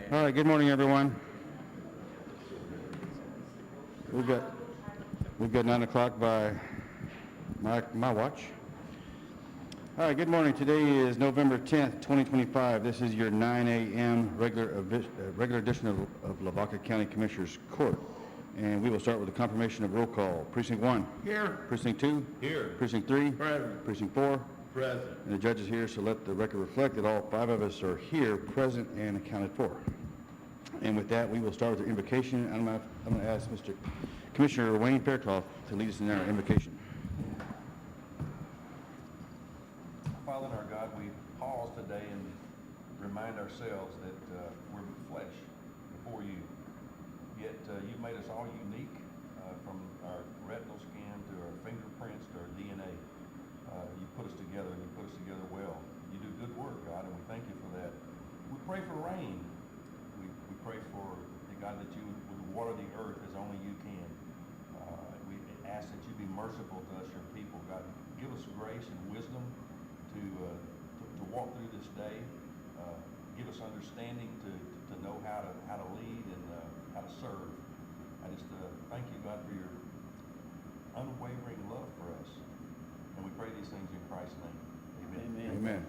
All right, good morning, everyone. We've got 9 o'clock by my watch. All right, good morning. Today is November 10th, 2025. This is your 9 a.m. regular edition of Lavaca County Commissioners Court. And we will start with the confirmation of roll call. Precinct 1. Here. Precinct 2. Here. Precinct 3. Present. Precinct 4. Present. And the judge is here, so let the record reflect that all 5 of us are here, present and accounted for. And with that, we will start with the invocation. I'm going to ask Mr. Commissioner Wayne Faircloth to lead us in our invocation. Father and our God, we pause today and remind ourselves that we're flesh before you. Yet you've made us all unique, from our retinal skin to our fingerprints to our DNA. You put us together, and you put us together well. You do good work, God, and we thank you for that. We pray for rain. We pray for, God, that you would water the earth as only you can. We ask that you be merciful to us, your people. God, give us grace and wisdom to walk through this day. Give us understanding to know how to lead and how to serve. I just thank you, God, for your unwavering love for us. And we pray these things in Christ's name. Amen. Amen.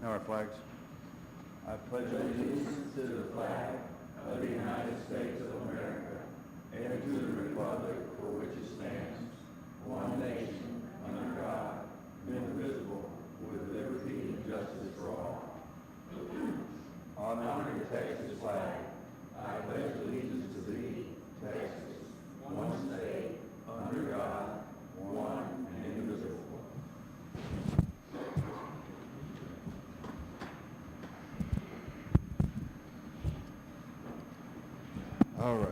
Now our flags. I pledge allegiance to the flag of the United States of America and to the republic for which it stands, one nation, under God, indivisible, with liberty and justice for all. Honor the Texas flag. I pledge allegiance to thee, Texas, one state, under God, one and indivisible. All right.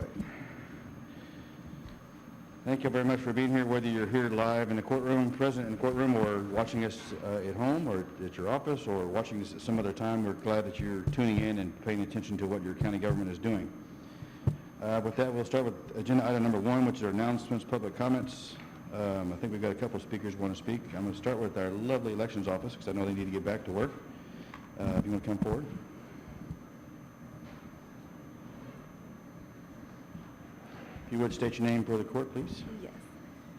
Thank you very much for being here, whether you're here live in the courtroom, present in the courtroom, or watching us at home or at your office or watching us at some other time. We're glad that you're tuning in and paying attention to what your county government is doing. With that, we'll start with agenda item number 1, which is our announcements, public comments. I think we've got a couple of speakers who want to speak. I'm going to start with our lovely elections office because I know they need to get back to work. If you want to come forward. If you would state your name for the court, please. Yes.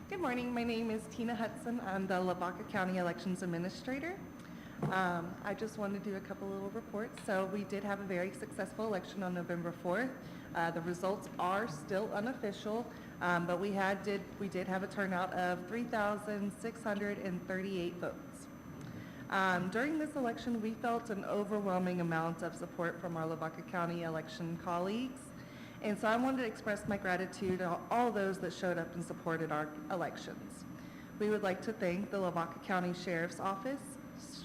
Good morning. My name is Tina Hudson. I'm the Lavaca County Elections Administrator. I just want to do a couple little reports. So we did have a very successful election on November 4th. The results are still unofficial, but we did have a turnout of 3,638 votes. During this election, we felt an overwhelming amount of support from our Lavaca County election colleagues. And so I wanted to express my gratitude to all those that showed up and supported our elections. We would like to thank the Lavaca County Sheriff's Office,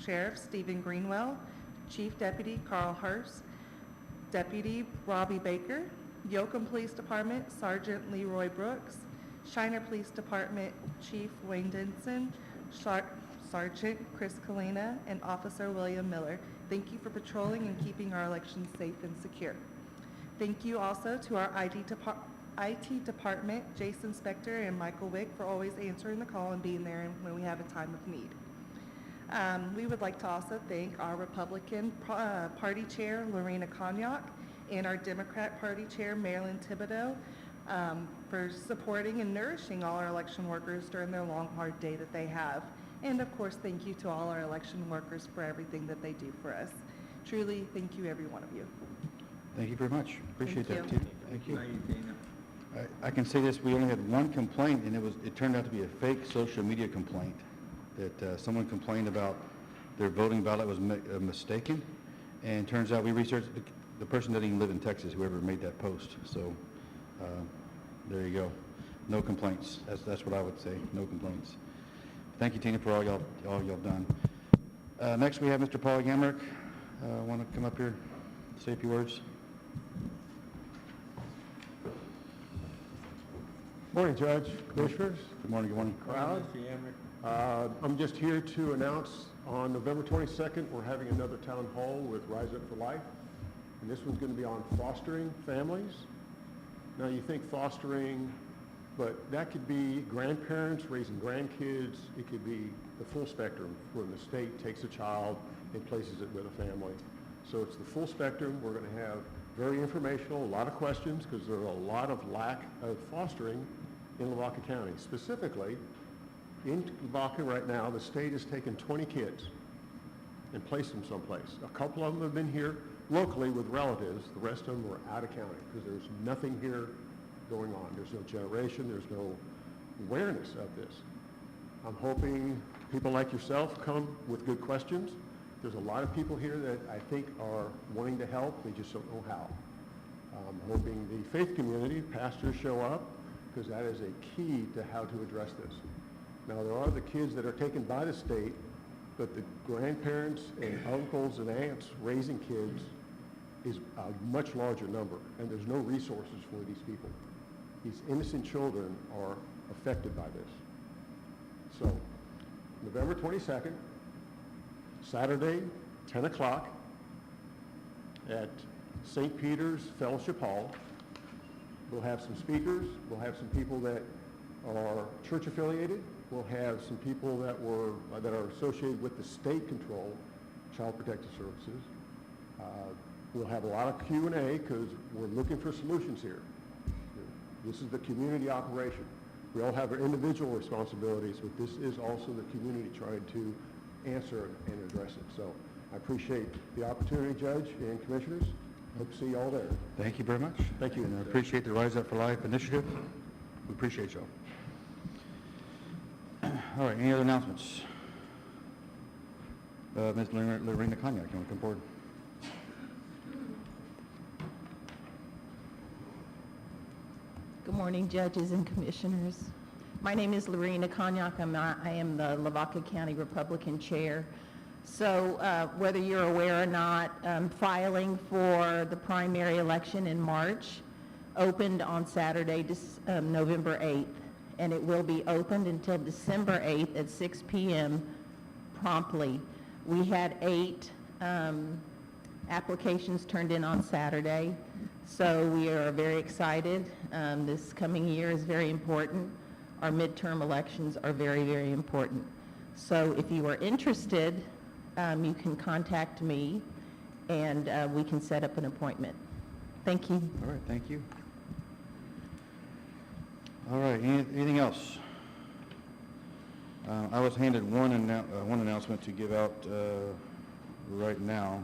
Sheriff Stephen Greenwell, Chief Deputy Carl Hurst, Deputy Robbie Baker, Yoakum Police Department Sergeant Leroy Brooks, Shiner Police Department Chief Wayne Denson, Sergeant Chris Kalina, and Officer William Miller. Thank you for patrolling and keeping our elections safe and secure. Thank you also to our IT department, Jason Spector and Michael Wick, for always answering the call and being there when we have a time of need. We would like to also thank our Republican Party Chair, Lorena Cognac, and our Democrat Party Chair, Marilyn Thibodeau, for supporting and nourishing all our election workers during their long, hard day that they have. And of course, thank you to all our election workers for everything that they do for us. Truly, thank you, every one of you. Thank you very much. Appreciate that, you. Tina. Thank you. Thank you, Tina. I can say this, we only had one complaint, and it turned out to be a fake social media complaint, that someone complained about their voting ballot was mistaken, and turns out we researched, the person doesn't even live in Texas, whoever made that post, so there you go. No complaints. That's what I would say, no complaints. Thank you, Tina, for all y'all done. Next, we have Mr. Paul Gamrick. Want to come up here, say a few words? Morning, Judge, Commissioners, Good morning, good morning. crowd. I'm just here to announce on November 22nd, we're having another town hall with Rise Up for Life. And this one's going to be on fostering families. Now you think fostering, but that could be grandparents raising grandkids. It could be the full spectrum when the state takes a child and places it with a family. So it's the full spectrum. We're going to have very informational, a lot of questions, because there are a lot of lack of fostering in Lavaca County. Specifically, in Lavaca right now, the state has taken 20 kids and placed them someplace. A couple of them have been here locally with relatives. The rest of them were out of county because there's nothing here going on. There's no generation. There's no awareness of this. I'm hoping people like yourself come with good questions. There's a lot of people here that I think are wanting to help. They just don't know how. I'm hoping the faith community, pastors show up, because that is a key to how to address this. Now, there are the kids that are taken by the state, but the grandparents and uncles and aunts raising kids is a much larger number, and there's no resources for these people. These innocent children are affected by this. So, November 22nd, Saturday, 10 o'clock, at St. Peter's Fellowship Hall. We'll have some speakers. We'll have some people that are church affiliated. We'll have some people that are associated with the state-controlled Child Protective Services. We'll have a lot of Q&A because we're looking for solutions here. This is the community operation. We all have our individual responsibilities, but this is also the community trying to answer and address it. So I appreciate the opportunity, Judge and Commissioners. Hope to see you all there. Thank you very much. Thank you. And I appreciate the Rise Up for Life initiative. We appreciate y'all. All right, any other announcements? Ms. Lorena Cognac, you want to come forward? Good morning, judges and commissioners. My name is Lorena Cognac. I am the Lavaca County Republican Chair. So whether you're aware or not, filing for the primary election in March opened on Saturday, November 8th, and it will be opened until December 8th at 6 p.m. promptly. We had 8 applications turned in on Saturday, so we are very excited. This coming year is very important. Our midterm elections are very, very important. So if you are interested, you can contact me, and we can set up an appointment. Thank you. All right, thank you. All right, anything else? I was handed one announcement to give out right now,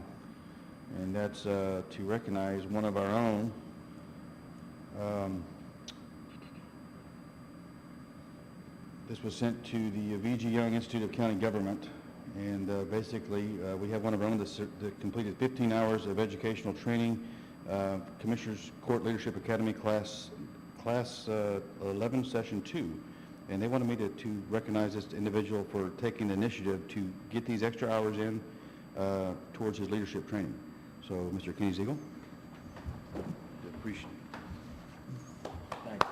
and that's to recognize one of our own. This was sent to the V.G. Young Institute of County Government, and basically we have one of our own that completed 15 hours of educational training, Commissioners Court Leadership Academy Class 11, Session 2. And they wanted me to recognize this individual for taking the initiative to get these extra hours in towards his leadership training. So, Mr. Kenny Ziegel. Appreciate it. Thank you.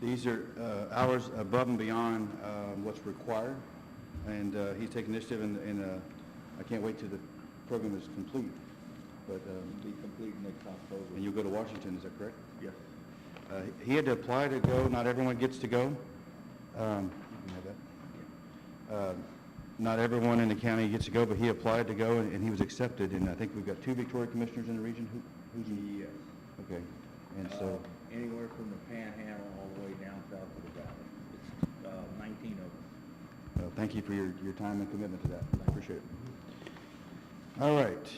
These are hours above and beyond what's required, and he's taking initiative, and I can't wait till the program is complete. But Be complete next October. and you'll go to Washington, is that correct? Yes. He had to apply to go. Not everyone gets to go. You can have that. Not everyone in the county gets to go, but he applied to go, and he was accepted. And I think we've got 2 Victoria commissioners in the region. Who's in? Yes. Okay. And so, Anywhere from the Panhandle all the way down south of the valley. It's 19 of them. thank you for your time and commitment to that. I appreciate it. All right.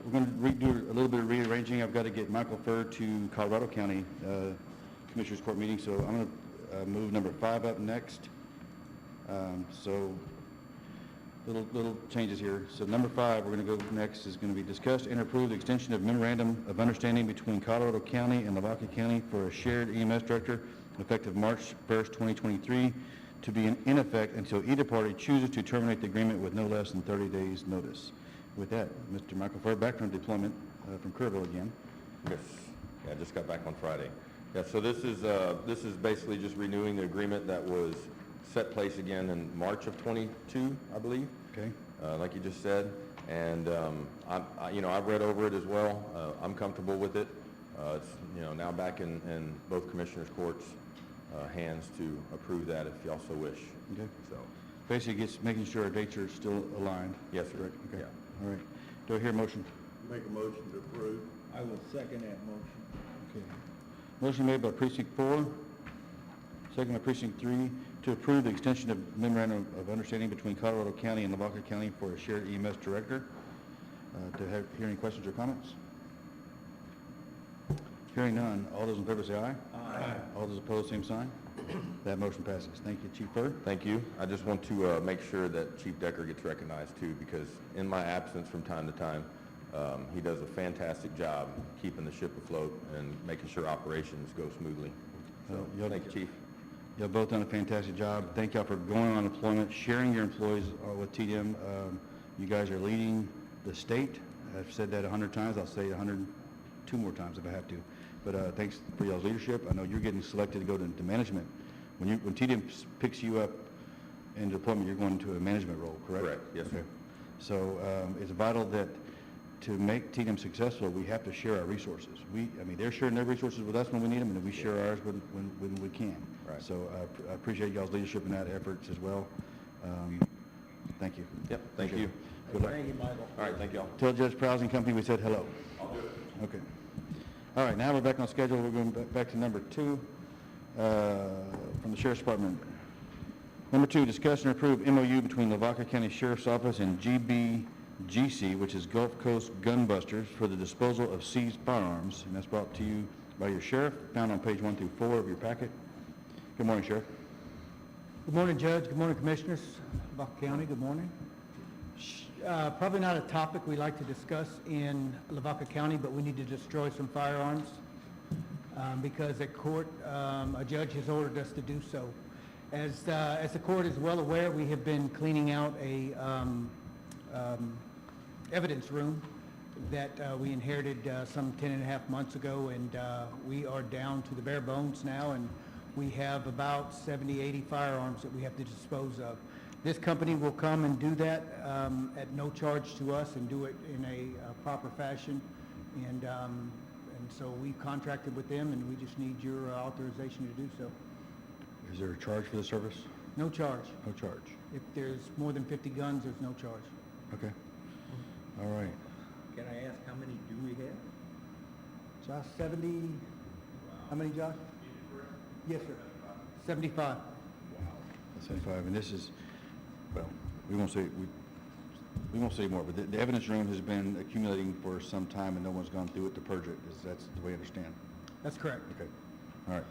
We're going to do a little bit of rearranging. I've got to get Michael Furr to Colorado County Commissioners Court meeting, so I'm going to move number 5 up next. So little changes here. So number 5, we're going to go next, is going to be discussed and approve the extension of memorandum of understanding between Colorado County and Lavaca County for a shared EMS director effective March 1st, 2023, to be in effect until either party chooses to terminate the agreement with no less than 30 days notice. With that, Mr. Michael Furr, back from deployment from Kerrville again. Yes, yeah, I just got back on Friday. Yeah, so this is basically just renewing the agreement that was set place again in March of 22, I believe. Okay. Like you just said, and I've read over it as well. I'm comfortable with it. It's now back in both commissioners' courts. hands to approve that if y'all so wish. Okay. So, Basically, it's making sure our dates are still aligned. yes, sir. Correct? Okay. Yeah. All right. Do I hear a motion? Make a motion to approve. I will second that motion. Okay. Motion made by precinct 4, second by precinct 3, to approve the extension of memorandum of understanding between Colorado County and Lavaca County for a shared EMS director. Hear any questions or comments? Hearing none, all those in favor say aye. Aye. All those opposed, same sign. That motion passes. Thank you, Chief Burr. Thank you. I just want to make sure that Chief Decker gets recognized too, because in my absence from time to time, he does a fantastic job keeping the ship afloat and making sure operations go smoothly. So, Y'all- thank you, Chief. Y'all both done a fantastic job. Thank y'all for going on deployment, sharing your employees with TDM. You guys are leading the state. I've said that 100 times. I'll say it 102 more times if I have to. But thanks for y'all's leadership. I know you're getting selected to go to management. When TDM picks you up in deployment, you're going to a management role, correct? Correct. Yes, sir. Okay. So it's vital that to make TDM successful, we have to share our resources. They're sharing their resources with us when we need them, and we share ours when we can. Right. So I appreciate y'all's leadership in that efforts as well. Thank you. Yep, thank Appreciate you. it. Good luck. Thank you, Michael. All right, thank y'all. Tell Judge Prowse and company we said hello. I'll do it. Okay. All right, now we're back on schedule. We're going back to number 2 from the Sheriff's Department. Number 2, discuss and approve MOU between Lavaca County Sheriff's Office and GBGC, which is Gulf Coast Gunbusters, for the disposal of seized firearms. And that's brought to you by your sheriff, found on page 1 through 4 of your packet. Good morning, Sheriff. Good morning, Judge. Good morning, Commissioners. Lavaca County, good morning. Probably not a topic we like to discuss in Lavaca County, but we need to destroy some firearms because at court, a judge has ordered us to do so. As the court is well aware, we have been cleaning out a evidence room that we inherited some 10 and a half months ago, and we are down to the bare bones now, and we have about 70, 80 firearms that we have to dispose of. This company will come and do that at no charge to us and do it in a proper fashion. And so we've contracted with them, and we just need your authorization to do so. Is there a charge for the service? No charge. No charge. If there's more than 50 guns, there's no charge. Okay. All right. Can I ask how many do we have? Josh, 70, how many, Josh? Yes, sir. 75. That's 75, and this is, well, we won't say more, but the evidence room has been accumulating for some time, and no one's gone through it to purge it. That's the way I understand. That's correct. Okay. All right.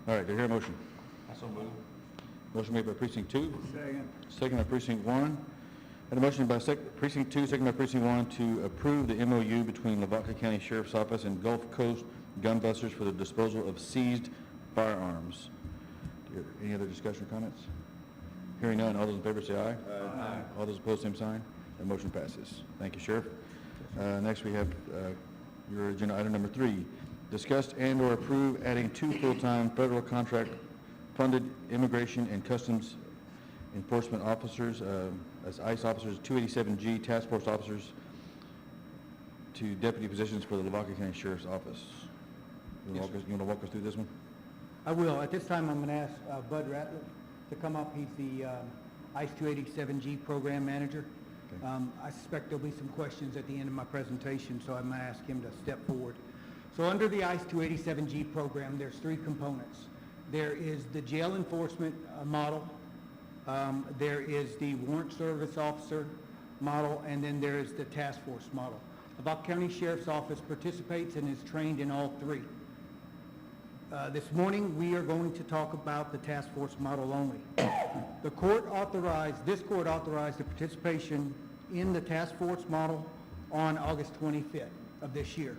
All right, do I hear a motion? Also move. Motion made by precinct 2, Second. second by precinct 1. And a motion by precinct 2, second by precinct 1, to approve the MOU between Lavaca County Sheriff's Office and Gulf Coast Gunbusters for the disposal of seized firearms. Any other discussion or comments? Hearing none, all those in favor say aye. Aye. All those opposed, same sign. That motion passes. Thank you, Sheriff. Next, we have your agenda item number 3. Discuss and/or approve adding 2 full-time federal contract-funded immigration and customs enforcement officers as ICE officers, 287G task force officers to deputy positions for the Lavaca County Sheriff's Office. You want to walk us through this one? I will. At this time, I'm going to ask Bud Ratliff to come up. He's the ICE 287G program manager. Okay. I suspect there'll be some questions at the end of my presentation, so I'm going to ask him to step forward. So under the ICE 287G program, there's 3 components. There is the jail enforcement model, there is the warrant service officer model, and then there is the task force model. The Lavaca County Sheriff's Office participates and is trained in all 3. This morning, we are going to talk about the task force model only. This court authorized the participation in the task force model on August 25th of this year.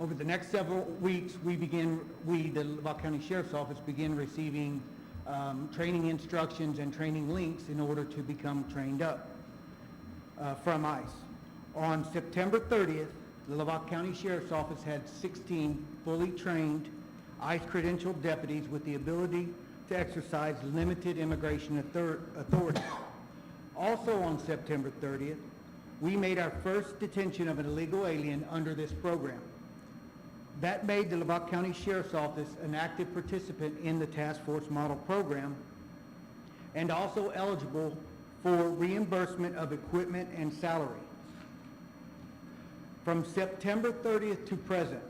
Over the next several weeks, the Lavaca County Sheriff's Office, begin receiving training instructions and training links in order to become trained up from ICE. On September 30th, the Lavaca County Sheriff's Office had 16 fully trained ICE credentialed deputies with the ability to exercise limited immigration authority. Also on September 30th, we made our first detention of an illegal alien under this program. That made the Lavaca County Sheriff's Office an active participant in the Task Force Model Program and also eligible for reimbursement of equipment and salary. From September 30th to present,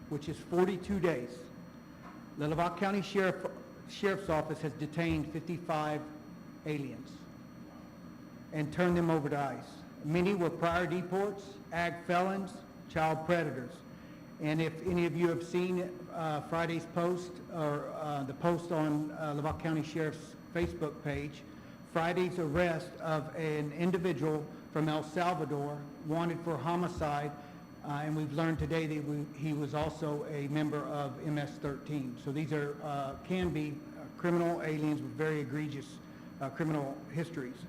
which is 42 days, the Lavaca County Sheriff's Office has detained 55 aliens and turned them over to ICE. Many were prior deports, ag felons, child predators. And if any of you have seen Friday's post or the post on Lavaca County Sheriff's Facebook page, Friday's arrest of an individual from El Salvador wanted for homicide, and we've learned today that he was also a member of MS-13. So these are can be criminal aliens with very egregious criminal histories.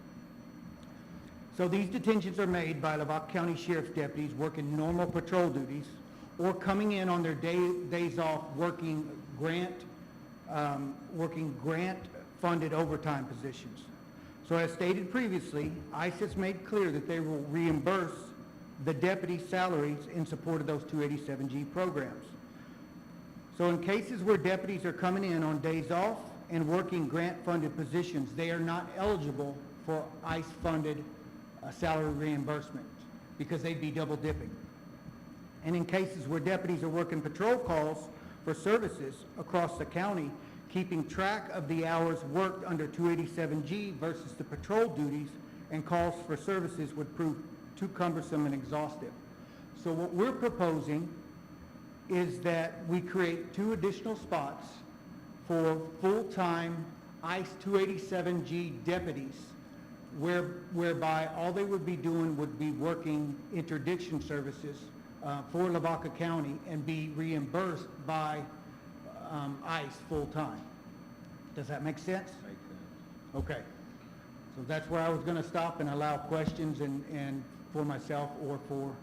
So these detentions are made by Lavaca County Sheriff's deputies working normal patrol duties or coming in on their days off working grant-funded overtime positions. So as stated previously, ICE has made clear that they will reimburse the deputies' salaries in support of those 287G programs. So in cases where deputies are coming in on days off and working grant-funded positions, they are not eligible for ICE-funded salary reimbursement because they'd be double dipping. And in cases where deputies are working patrol calls for services across the county, keeping track of the hours worked under 287G versus the patrol duties and calls for services would prove too cumbersome and exhaustive. So what we're proposing is that we create 2 additional spots for full-time ICE 287G deputies whereby all they would be doing would be working interdiction services for Lavaca County and be reimbursed by ICE full-time. Does that make sense? Makes sense. Okay. So that's where I was going to stop and allow questions and for myself or for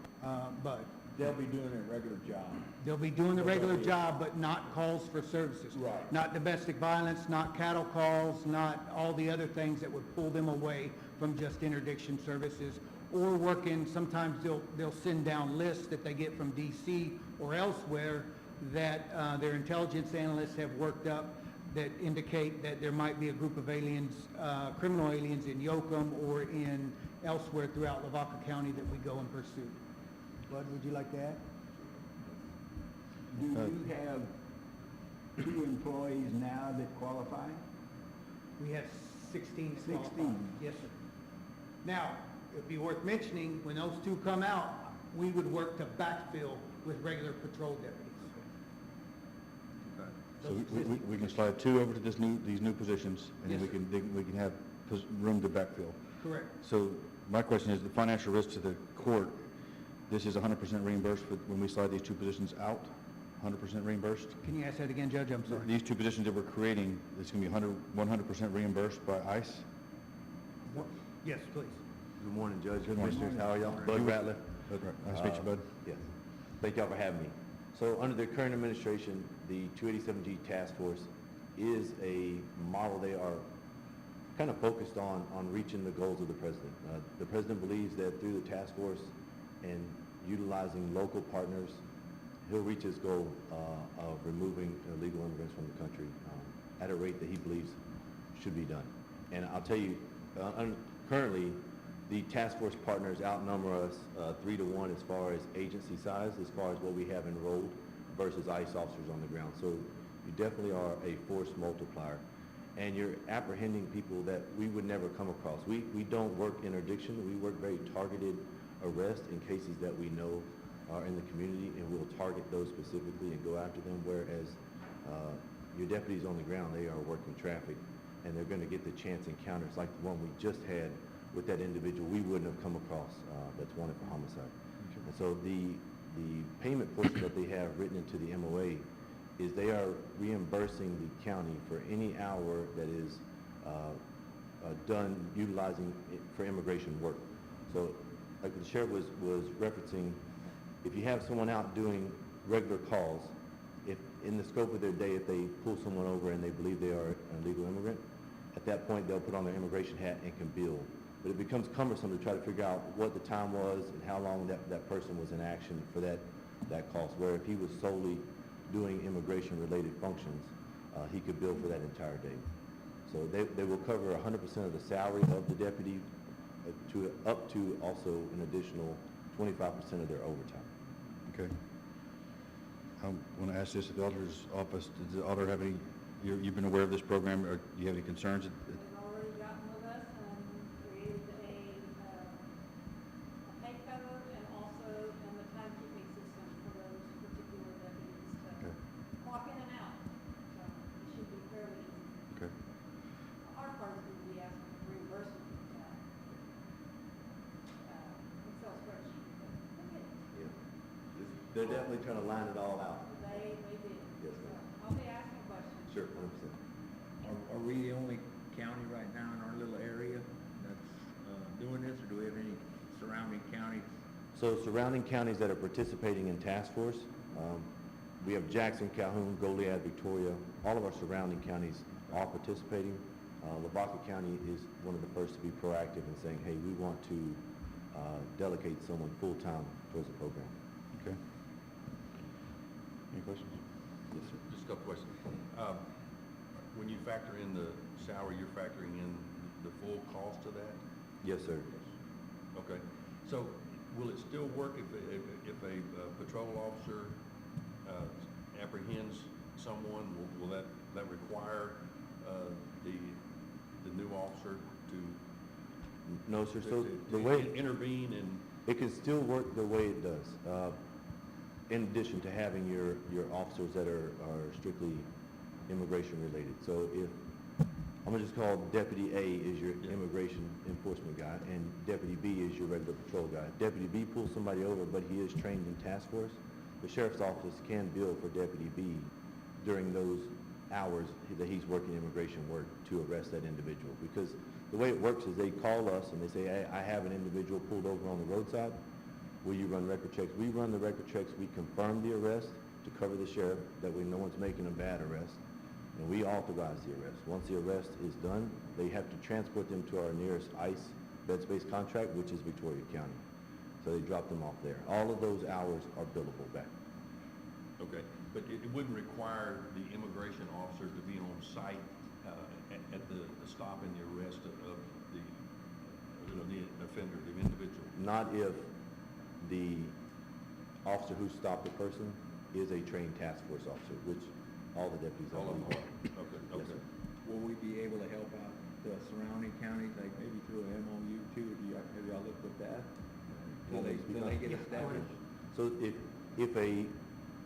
Bud. They'll be doing a regular job. They'll be doing the regular job, but not calls for services. Right. Not domestic violence, not cattle calls, not all the other things that would pull them away from just interdiction services. Or working, sometimes they'll send down lists that they get from DC or elsewhere that their intelligence analysts have worked up that indicate that there might be a group of aliens, criminal aliens in Yoakum or in elsewhere throughout Lavaca County that we go and pursue. Bud, would you like to add? Do you have 2 employees now that qualify? We have 16 16. qualified. Yes, sir. Now, it'd be worth mentioning, when those 2 come out, we would work to backfill with regular patrol deputies. So we can slide 2 over to these new positions, and then Yes, we can have room to backfill. Correct. So my question is, the financial risk to the court, this is 100% reimbursed when we slide these 2 positions out? 100% reimbursed? Can you ask that again, Judge? I'm sorry. These 2 positions that we're creating, it's going to be 100% reimbursed by ICE? Yes, please. Good morning, Judge, Good morning. Commissioners, how are y'all? Bud Rattler. Nice to meet you, Bud. Yes. Thank y'all for having me. So under the current administration, the 287G Task Force is a model. They are kind of focused on reaching the goals of the President. The President believes that through the task force and utilizing local partners, he'll reach his goal of removing illegal immigrants from the country at a rate that he believes should be done. And I'll tell you, currently, the task force partners outnumber us 3 to 1 as far as agency size, as far as what we have enrolled versus ICE officers on the ground. So you definitely are a force multiplier. And you're apprehending people that we would never come across. We don't work interdiction. We work very targeted arrest in cases that we know are in the community, and we'll target those specifically and go after them, whereas your deputies on the ground, they are working traffic, and they're going to get the chance encounters like the one we just had with that individual we wouldn't have come across that's wanted for homicide. And so the payment portion that they have written into the MOA is they are reimbursing the county for any hour that is done utilizing it for immigration work. So like the sheriff was referencing, if you have someone out doing regular calls, if in the scope of their day, if they pull someone over and they believe they are an illegal immigrant, at that point they'll put on their immigration hat and can bill. But it becomes cumbersome to try to figure out what the time was and how long that person was in action for that that cost, where if he was solely doing immigration-related functions, he could bill for that entire day. So they will cover 100% of the salary of the deputy up to also an additional 25% of their overtime. Okay. I want to ask this at the auditor's office. Does the auditor have any, you've been aware of this program, or do you have any concerns? They've already gotten with us and created a pay code and also in the timekeeping system for those particular deputies to Okay. clock in and out. So it should be fairly easy. Okay. The hard part is going to be asking for reimbursement for that Excel spreadsheet, but we'll get it. Yeah. They're definitely trying to line it all out. They did. Yes, So ma'am. I'll be asking questions. Sure, 100%. Are we the only county right now in our little area that's doing this, or do we have any surrounding counties? So surrounding counties that are participating in task force, we have Jackson, Calhoun, Goliad, Victoria. All of our surrounding counties are participating. Lavaca County is one of the first to be proactive in saying, hey, we want to delegate someone full-time towards the program. Okay. Any questions? Yes, sir. Just a couple questions. When you factor in the salary, you're factoring in the full cost of that? Yes, sir. Okay. So will it still work if a patrol officer apprehends someone? Will that require the new officer to No, sir. So to the way intervene and? it can still work the way it does. In addition to having your officers that are strictly immigration related. So if, I'm gonna just call Deputy A is your immigration enforcement guy, and Deputy B is your regular patrol guy. Deputy B pulls somebody over, but he is trained in task force. The sheriff's office can bill for Deputy B during those hours that he's working immigration work to arrest that individual. Because the way it works is they call us and they say, hey, I have an individual pulled over on the roadside. Will you run record checks? We run the record checks. We confirm the arrest to cover the sheriff. That way no one's making a bad arrest. And we authorize the arrest. Once the arrest is done, they have to transport them to our nearest ICE bed space contract, which is Victoria County. So they drop them off there. All of those hours are billable back. Okay, but it wouldn't require the immigration officers to be on site at the stop and the arrest of the offender, the individual? Not if the officer who stopped the person is a trained task force officer, which all the deputies are. All of them are? Okay, Yes, okay. sir. Will we be able to help out the surrounding counties, like maybe through an MOU too? Have y'all looked at that? Till they get established? So if a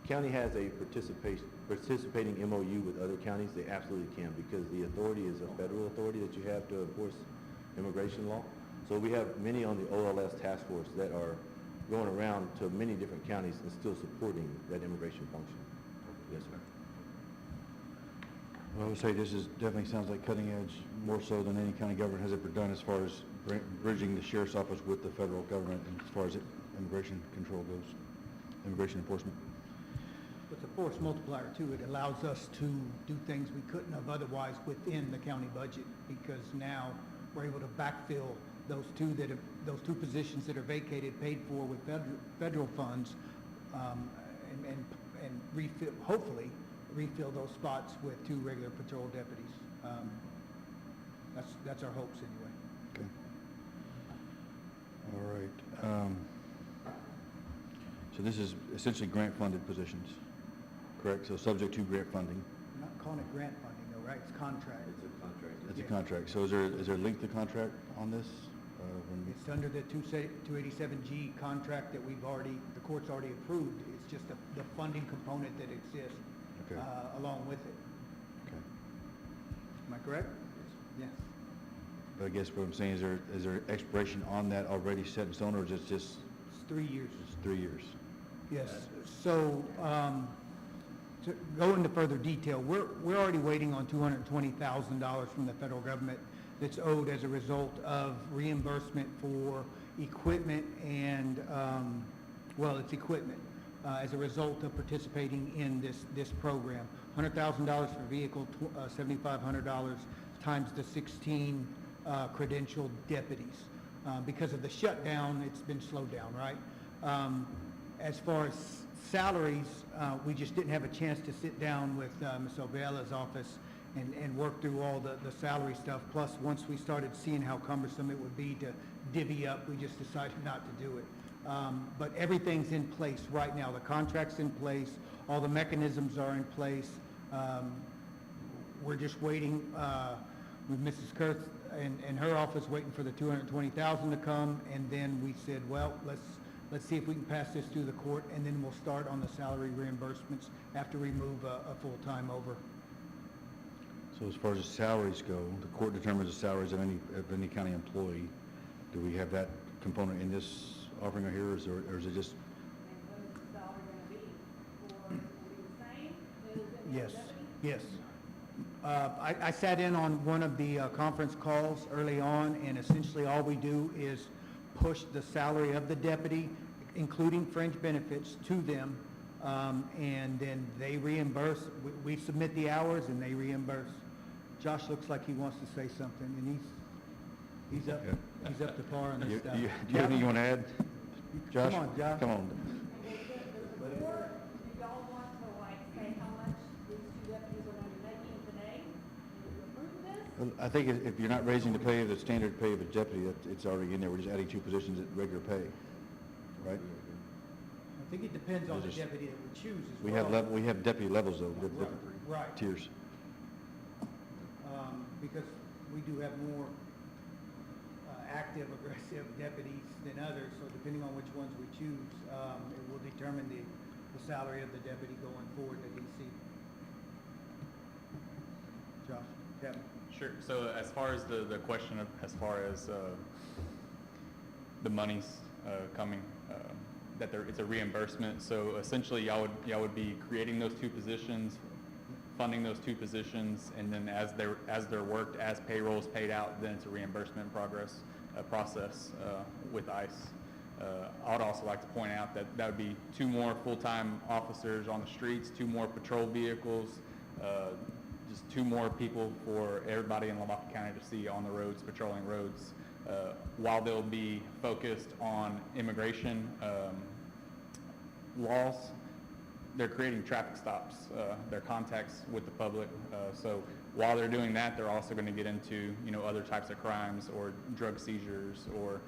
county has a participating MOU with other counties, they absolutely can, because the authority is a federal authority that you have to enforce immigration law. So we have many on the OLS task force that are going around to many different counties and still supporting that immigration function. Yes, sir. Well, I would say this is, definitely sounds like cutting edge, more so than any county government has ever done as far as bridging the sheriff's office with the federal government and as far as immigration control goes, immigration enforcement. With the force multiplier too, it allows us to do things we couldn't have otherwise within the county budget, because now we're able to backfill those two positions that are vacated, paid for with federal funds, and refill, hopefully, refill those spots with 2 regular patrol deputies. That's our hopes anyway. Okay. All right. So this is essentially grant-funded positions, correct? So subject to grant funding. We're not calling it grant funding though, right? It's contract. It's a contract. It's a contract. So is there length to contract on this? It's under the 287G contract that the court's already approved. It's just the funding component that exists Okay. along with it. Okay. Am I correct? Yes. But I guess what I'm saying is there expiration on that already set in stone, or is it just It's 3 years. 3 years? Yes. So, to go into further detail, we're already waiting on $220,000 from the federal government that's owed as a result of reimbursement for equipment and, it's equipment, as a result of participating in this program. $100,000 for vehicle, $7,500 times the 16 credentialed deputies. Because of the shutdown, it's been slowed down, right? As far as salaries, we just didn't have a chance to sit down with Ms. Obella's office and work through all the salary stuff. Plus, once we started seeing how cumbersome it would be to divvy up, we just decided not to do it. But everything's in place right now. The contract's in place, all the mechanisms are in place. We're just waiting with Mrs. Kurth and her office, waiting for the $220,000 to come, and then we said, well, let's see if we can pass this through the court, and then we'll start on the salary reimbursements after we move a full-time over. So as far as the salaries go, the court determines the salaries of any county employee. Do we have that component in this offering right here, or is it just? And what is the salary gonna be? Or will it be the same as in the Yes, deputy? yes. I sat in on one of the conference calls early on, and essentially all we do is push the salary of the deputy, including fringe benefits, to them, and then they reimburse. We submit the hours, and they reimburse. Josh looks like he wants to say something, and he's up to par on this stuff. Do you have anything you want to add, Josh? Come on, Josh. Come on. Does the board, do y'all want to like say how much these two deputies are gonna be making today? Do you approve this? I think if you're not raising the pay of the standard pay of a deputy, it's already in there. We're just adding 2 positions at regular pay, right? I think it depends on the deputy that we choose as We well. have deputy levels though, different Right. tiers. Because we do have more active, aggressive deputies than others, so depending on which ones we choose, it will determine the salary of the deputy going forward that he sees. Josh, Kevin? Sure. So as far as the question of, as far as the monies coming, that it's a reimbursement. So essentially, y'all would be creating those 2 positions, funding those 2 positions, and then as they're worked, as payroll is paid out, then it's a reimbursement process with ICE. I would also like to point out that would be 2 more full-time officers on the streets, 2 more patrol vehicles, just 2 more people for everybody in Lavaca County to see on the roads, patrolling roads. While they'll be focused on immigration laws, they're creating traffic stops, their contacts with the public. So while they're doing that, they're also going to get into, other types of crimes or drug seizures or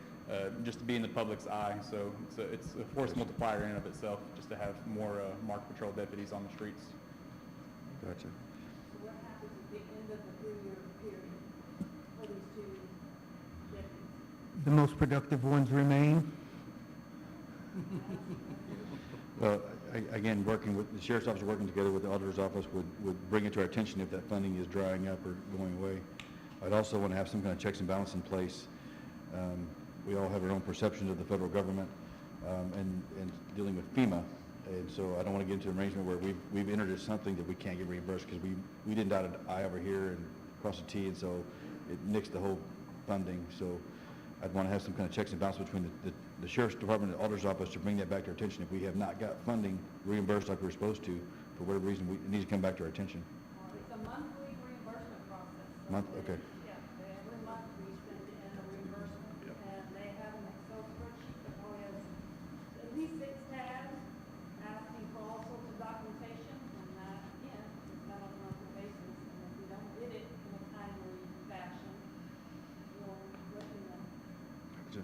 just to be in the public's eye. So it's a force multiplier in and of itself just to have more marked patrol deputies on the streets. Gotcha. So what happens at the end of the 3-year period for these two deputies? The most productive ones remain. Well, again, working with the sheriff's office, working together with the auditor's office would bring it to our attention if that funding is drying up or going away. I'd also want to have some kind of checks and balance in place. We all have our own perceptions of the federal government and dealing with FEMA. And so I don't want to get into an arrangement where we've entered into something that we can't get reimbursed because we didn't dot an I over here and cross a T, and so it nixed the whole funding. So I'd want to have some kind of checks and balance between the sheriff's department and the auditor's office to bring that back to our attention. If we have not got funding reimbursed like we're supposed to, for whatever reason, it needs to come back to our attention. It's a monthly reimbursement process. So Month, okay. Yeah, every month we send in a reimbursement, and they have an Excel spreadsheet that probably has at least 6 tabs asking for all sorts of documentation, and that, again, is done on a monthly basis. And if we don't get it in a timely fashion, we'll let you know. Gotcha.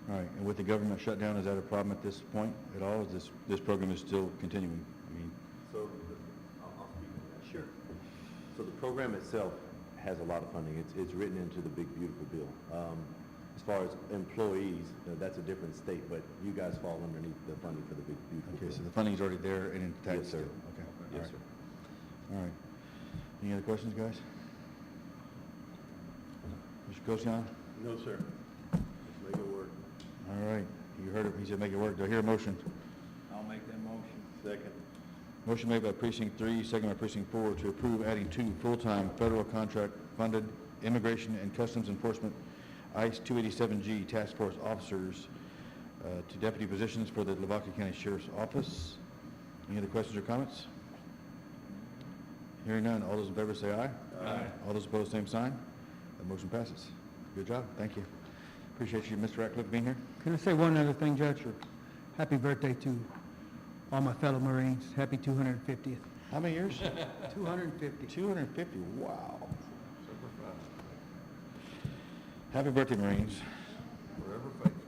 All right, and with the government shutdown, is that a problem at this point at all? Is this program is still continuing? I mean, So, I'll speak on that. Sure. So the program itself has a lot of funding. It's written into the big beautiful bill. As far as employees, that's a different state, but you guys fall underneath the funding for the big beautiful bill. okay, so the funding's already there and intact Yes, sir. still? Okay. Yes, All sir. right. All right. Any other questions, guys? Mr. Kosian? No, sir. Let's make it work. All right, you heard it, he said make it work. Do I hear a motion? I'll make that motion. Second. Motion made by precinct 3, second by precinct 4 to approve adding 2 full-time federal contract-funded immigration and customs enforcement ICE 287G task force officers to deputy positions for the Lavaca County Sheriff's Office. Any other questions or comments? Hearing none, all those in favor say aye. Aye. All those opposed, same sign. The motion passes. Good job, thank you. Appreciate you, Mr. Ratcliffe, being here. Can I say one other thing, Judge? Happy birthday to all my fellow Marines. Happy 250th. How many years? 250. 250, wow. Happy birthday, Marines. Forever faithful.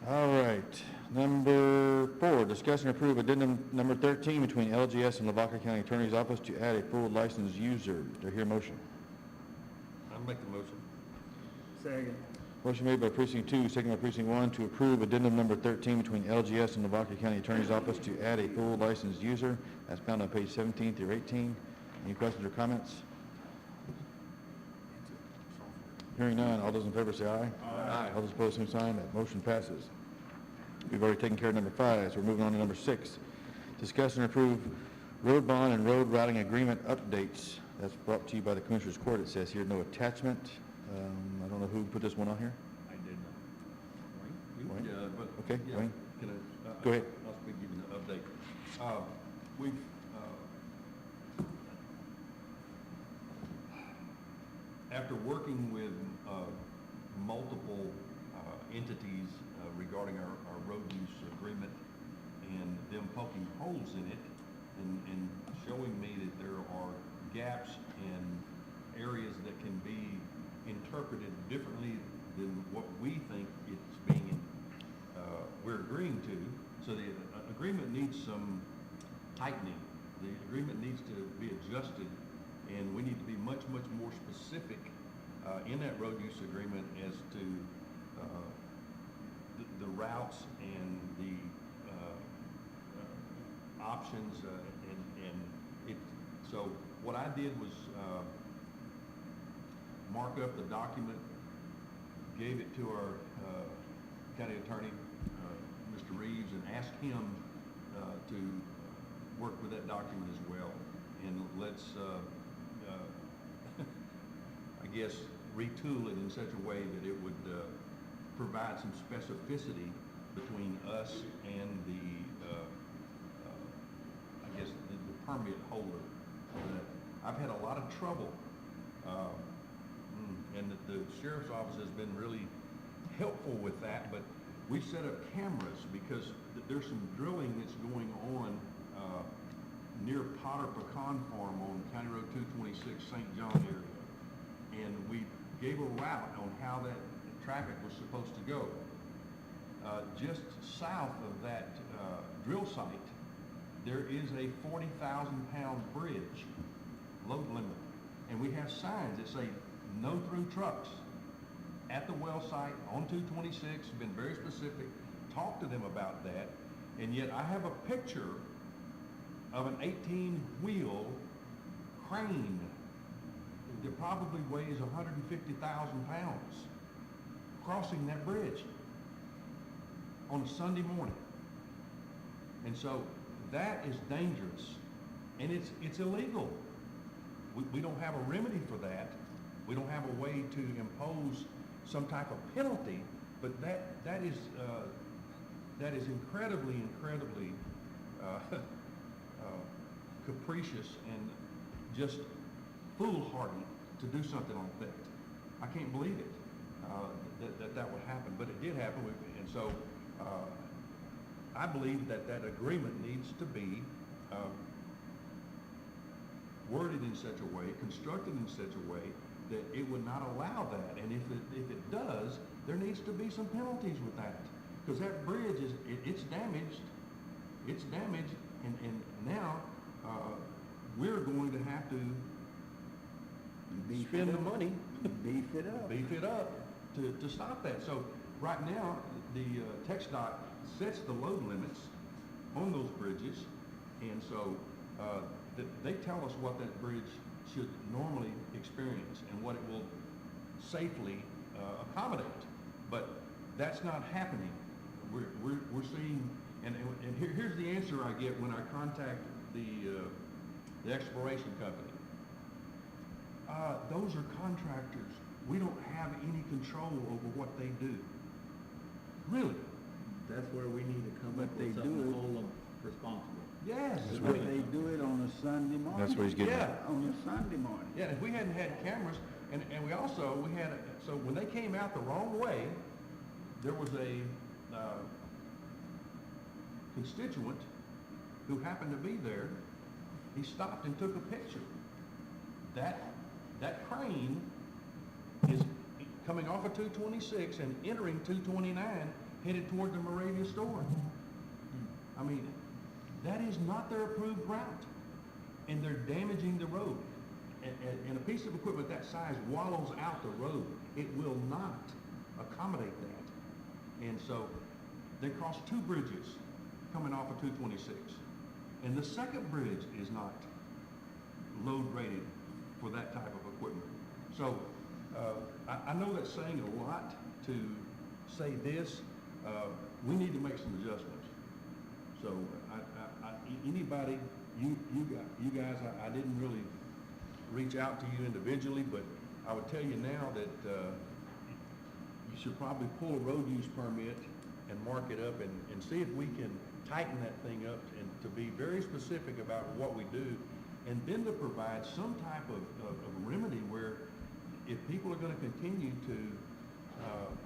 All right, number 4, discuss and approve addendum number 13 between LGS and Lavaca County Attorney's Office to add a full licensed user. Do I hear a motion? I'll make the motion. Second. Motion made by precinct 2, second by precinct 1 to approve addendum number 13 between LGS and Lavaca County Attorney's Office to add a full licensed user. That's found on page 17 through 18. Any questions or comments? Hearing none, all those in favor say aye. Aye. All those opposed, same sign. That motion passes. We've already taken care of number 5, so we're moving on to number 6. Discuss and approve road bond and road routing agreement updates. That's brought to you by the Commissioners Court. It says here no attachment. I don't know who put this one on here. I did not. Wayne? Yeah, but. Okay, yeah, Wayne. Can I? Go ahead. I'll speak, give you the update. We've, after working with, multiple, entities regarding our road use agreement and them poking holes in it and showing me that there are gaps and areas that can be interpreted differently than what we think it's being, we're agreeing to. So the agreement needs some tightening. The agreement needs to be adjusted, and we need to be much, much more specific in that road use agreement as to the routes and the options, and it. So what I did was mark up the document, gave it to our county attorney, Mr. Reeves, and asked him to work with that document as well. And let's, I guess, retool it in such a way that it would provide some specificity between us and the, I guess, the permit holder. I've had a lot of trouble, and the sheriff's office has been really helpful with that, but we set up cameras because there's some drilling that's going on near Potter Pecan Farm on County Road 226, St. John area. And we gave a route on how that traffic was supposed to go. Just south of that drill site, there is a 40,000-pound bridge, load limit. And we have signs that say no through trucks at the well site on 226, been very specific, talked to them about that, and yet I have a picture of an 18-wheel crane that probably weighs 150,000 pounds crossing that bridge on a Sunday morning. And so that is dangerous, and it's illegal. We don't have a remedy for that. We don't have a way to impose some type of penalty, but that is incredibly capricious and just foolhardy to do something like that. I can't believe it, that would happen, but it did happen, and so I believe that agreement needs to be worded in such a way, constructed in such a way that it would not allow that, and if it does, there needs to be some penalties with that, because that bridge it's damaged, and now we're going to have to spend the money, beef it up to stop that. So right now, the TxDOT sets the load limits on those bridges, and so they tell us what that bridge should normally experience and what it will safely accommodate. But that's not happening. We're seeing, and here's the answer I get when I contact the exploration company. Those are contractors. We don't have any control over what they do. Really? That's where we need to come up They with do something to it. hold them responsible. Yes. But they do it on a Sunday morning. That's what he's getting at. Yeah. On a Sunday morning. Yeah, if we hadn't had cameras, and we had, so when they came out the wrong way, there was a constituent who happened to be there, he stopped and took a picture. That crane is coming off of 226 and entering 229, headed toward the Moravia store. I mean, that is not their approved route, and they're damaging the road. And a piece of equipment that size wallows out the road. It will not accommodate that. And so they crossed 2 bridges coming off of 226. And the second bridge is not load rated for that type of equipment. So I know that's saying a lot to say this. We need to make some adjustments. So anybody, you guys, I didn't really reach out to you individually, but I would tell you now that you should probably pull a road use permit and mark it up and see if we can tighten that thing up and to be very specific about what we do, and then to provide some type of remedy where if people are going to continue to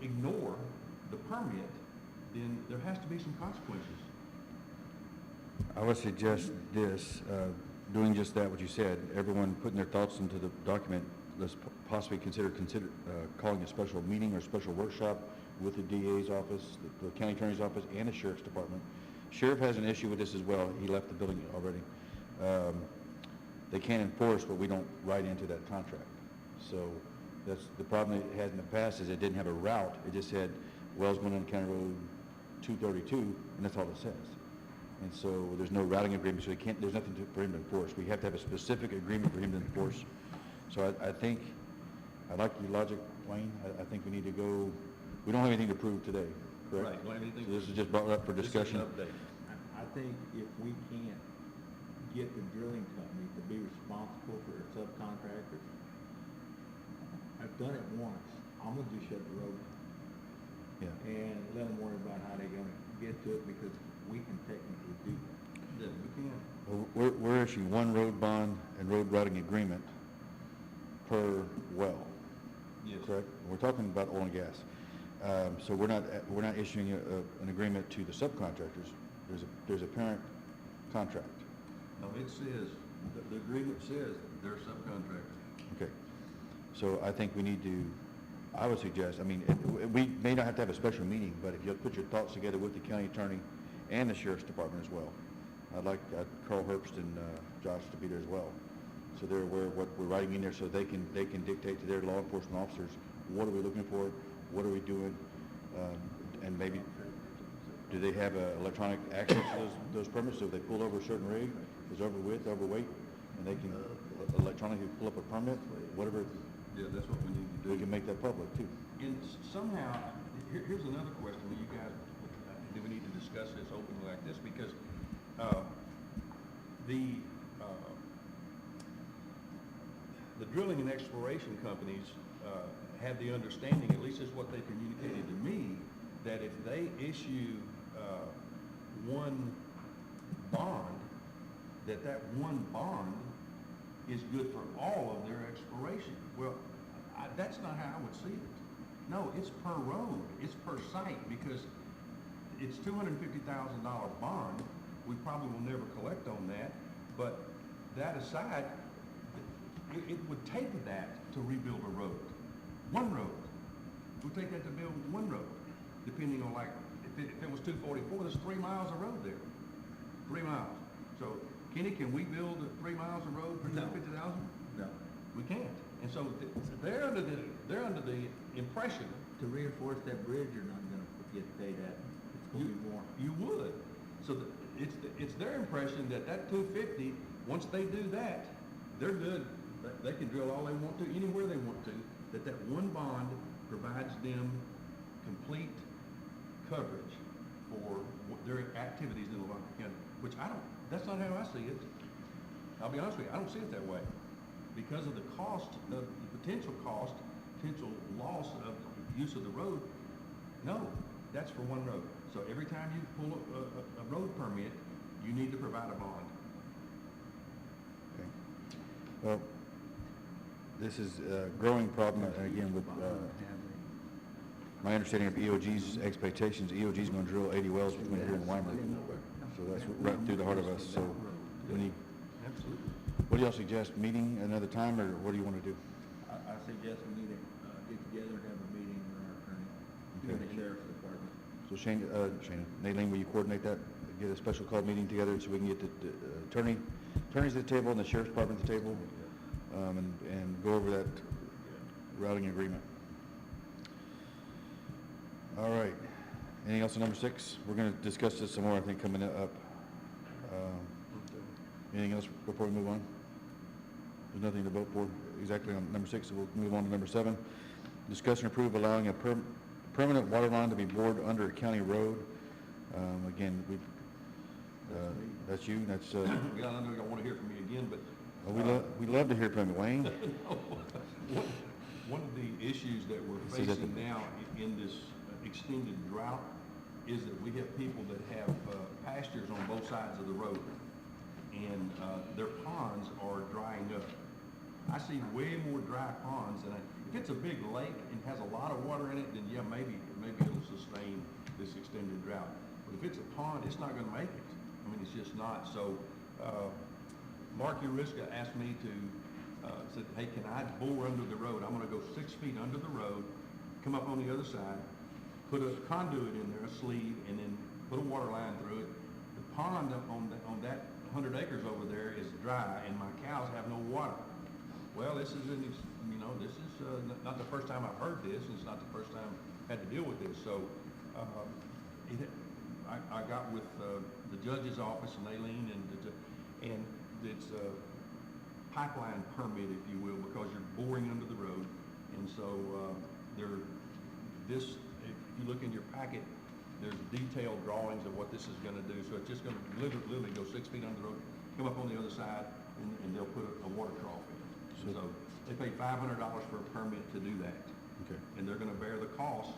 ignore the permit, then there has to be some consequences. I would suggest this, doing just that, what you said, everyone putting their thoughts into the document, let's possibly consider calling a special meeting or special workshop with the DA's office, the county attorney's office, and the sheriff's department. Sheriff has an issue with this as well. He left the building already. They can't enforce what we don't write into that contract. So that's the problem it had in the past, is it didn't have a route. It just said Wells going on County Road 232, and that's all it says. And so there's no routing agreement, so there's nothing for him to enforce. We have to have a specific agreement for him to enforce. So I think, I like your logic, Wayne. I think we need to go, we don't have anything to prove today, correct? Right, don't have anything So this to- is just brought up for This is discussion. an update. I think if we can't get the drilling company to be responsible for their subcontractors, I've done it once, I'm gonna just shut the road down Yeah. and let them worry about how they're gonna get to it, because we can technically do that. Yeah, we can. Well, we're issuing one road bond and road routing agreement per well, Yes. correct? We're talking about oil and gas. So we're not issuing an agreement to the subcontractors. There's a parent contract. No, it says, the agreement says they're subcontractors. Okay. So I think we need to, I would suggest, I mean, we may not have to have a special meeting, but if you'll put your thoughts together with the county attorney and the sheriff's department as well. I'd like Carl Herbst and Josh to be there as well. So they're aware of what we're writing in there, so they can dictate to their law enforcement officers, what are we looking for, what are we doing, and maybe, do they have electronic access to those permits? So if they pull over a certain rig, is overweight, and they can electronically pull up a permit, whatever, Yeah, that's what we need to do. we can make that public too. And somehow, here's another question that you guys, do we need to discuss this openly like this? Because the drilling and exploration companies have the understanding, at least is what they communicated to me, that if they issue one bond, that one bond is good for all of their exploration. Well, that's not how I would see it. No, it's per road, it's per site, because it's $250,000 bond. We probably will never collect on that, but that aside, it would take that to rebuild a road. One road. It would take that to build one road, depending on, like, if it was 244, there's 3 miles of road there. 3 miles. So, Kenny, can we build 3 miles of road for No. $250,000? No. We can't. And so they're under the impression. To reinforce that bridge, you're not gonna get paid that, it's gonna be more. You would. So it's their impression that 250, once they do that, they're good. They can drill all they want to, anywhere they want to, that one bond provides them complete coverage for their activities in Lavaca County, which that's not how I see it. I'll be honest with you, I don't see it that way. Because of the potential loss of use of the road, no, that's for one road. So every time you pull a road permit, you need to provide a bond. Okay. Well, this is a growing problem, again, with my understanding of EOG's expectations. EOG's going to drill 80 wells between here and Weimar. So that's right through the heart of us, so when you, Absolutely. what do y'all suggest, meeting another time, or what do you want to do? I suggest we need to, get together and have a meeting with our attorney, Okay. and the sheriff's department. So Shane, Nayleen, will you coordinate that, get a special call meeting together so we can get the attorneys at the table and the sheriff's department at the table, and go over that routing agreement? All right. Anything else on number 6? We're going to discuss this some more, I think, coming up. Anything else before we move on? There's nothing to vote for exactly on number 6, so we'll move on to number 7. Discuss and approve allowing a permanent water line to be bored under a county road. Again, that's you, that's, Yeah, I know y'all want to hear from me again, but we love to hear from you, Wayne. one of the issues that we're This is at facing the- now in this extended drought is that we have people that have pastures on both sides of the road, and their ponds are drying up. I see way more dry ponds than if it's a big lake and has a lot of water in it, then yeah, maybe it'll sustain this extended drought. But if it's a pond, it's not gonna make it. I mean, it's just not. So, Mark Uriska asked me to, said, hey, can I bore under the road? I'm gonna go 6 feet under the road, come up on the other side, put a conduit in there, a sleeve, and then put a water line through it. The pond on that 100 acres over there is dry, and my cows have no water. Well, this is not the first time I've heard this, and it's not the first time I had to deal with this. So, I got with the judge's office and Aileen, and it's a pipeline permit, if you will, because you're boring under the road. And so if you look in your packet, there's detailed drawings of what this is going to do. So it's just going to literally go 6 feet under the road, come up on the other side, and they'll put a water trough in. So they pay $500 for a permit to do that. Okay. And they're going to bear the cost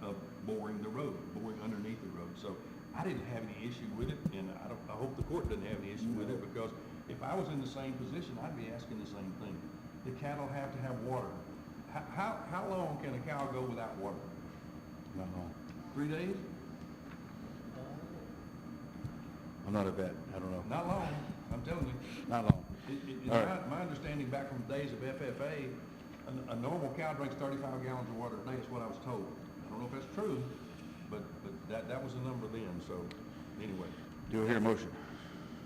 of boring the road, boring underneath the road. So I didn't have any issue with it, and I hope the court doesn't have any issue with it, because if I was in the same position, I'd be asking the same thing. The cattle have to have water. How long can a cow go without water? Not long. 3 days? I'm not a vet, I don't know. Not long, I'm telling you. Not long. All right. My understanding back from the days of FFA, a normal cow drinks 35 gallons of water a day, is what I was told. I don't know if that's true, but that was the number then, so, anyway. Do I hear a motion?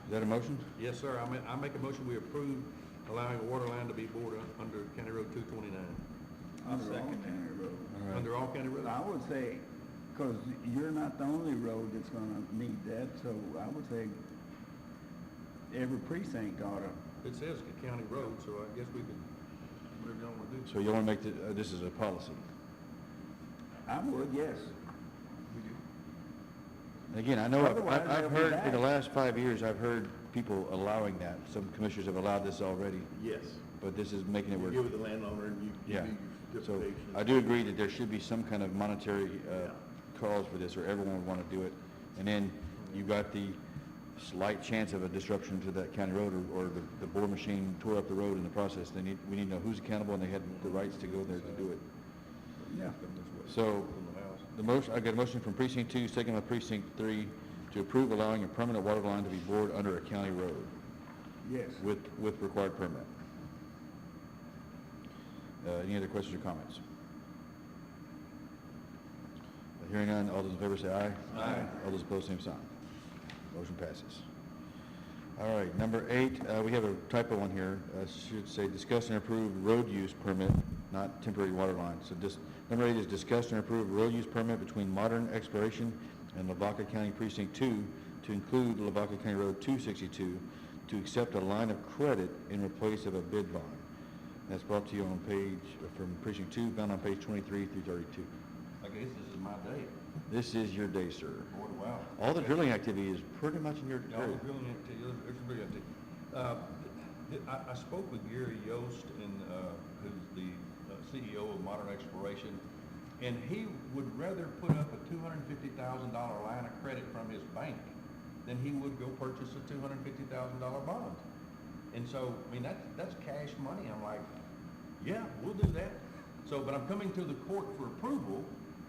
Is that a motion? Yes, sir, I make a motion, we approve allowing a water line to be bored under County Road 229. Under all county roads. All right. Under all county roads? I would say, because you're not the only road that's gonna need that, so I would say every precinct ought to. It says a county road, so I guess we can, whatever y'all want to do. So you want to make this is a policy? I would, yes. Again, I know Otherwise, I've they'll be heard, back. in the last 5 years, I've heard people allowing that. Some commissioners have allowed this already, Yes. but this is making it You work. give it to the landowner and you Yeah. do your So stipulations. I do agree that there should be some kind of monetary cause for this, or everyone would want to do it. And then you've got the slight chance of a disruption to that county road, or the bore machine tore up the road in the process. We need to know who's accountable, and they had the rights to go there to do it. Yeah. So I got a motion from precinct 2, second by precinct 3, to approve allowing a permanent water line to be bored under a county road Yes. with required permit. Any other questions or comments? Hearing none, all those in favor say aye. Aye. All those opposed, same sign. Motion passes. All right, number 8, we have a typo on here. Should say discuss and approve road use permit, not temporary water line. So number 8 is discuss and approve road use permit between Modern Exploration and Lavaca County Precinct 2 to include Lavaca County Road 262 to accept a line of credit in replace of a bid bond. That's brought to you on from Precinct 2, found on page 23 through 32. I guess this is my day. This is your day, sir. Boy, wow. All the drilling activity is pretty much in your Y'all area. are drilling activity, there's some drilling activity. I spoke with Gary Yost, who's the CEO of Modern Exploration, and he would rather put up a $250,000 line of credit from his bank than he would go purchase a $250,000 bond. And so, I mean, that's cash money. I'm like, yeah, we'll do that. So, but I'm coming to the court for approval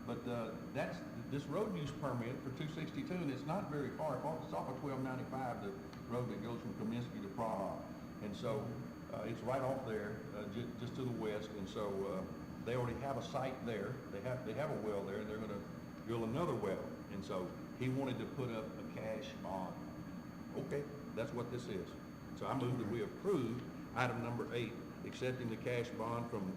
But, that's, this road use permit for 262, and it's not very far, it's off of 1295, the road that goes from Kaminsky to Praha. And so, it's right off there, just to the west, and so, they already have a site there, they have a well there, and they're gonna drill another well. And so, he wanted to put up a cash bond. Okay, that's what this is. So I move that we approve item number 8, accepting the cash bond from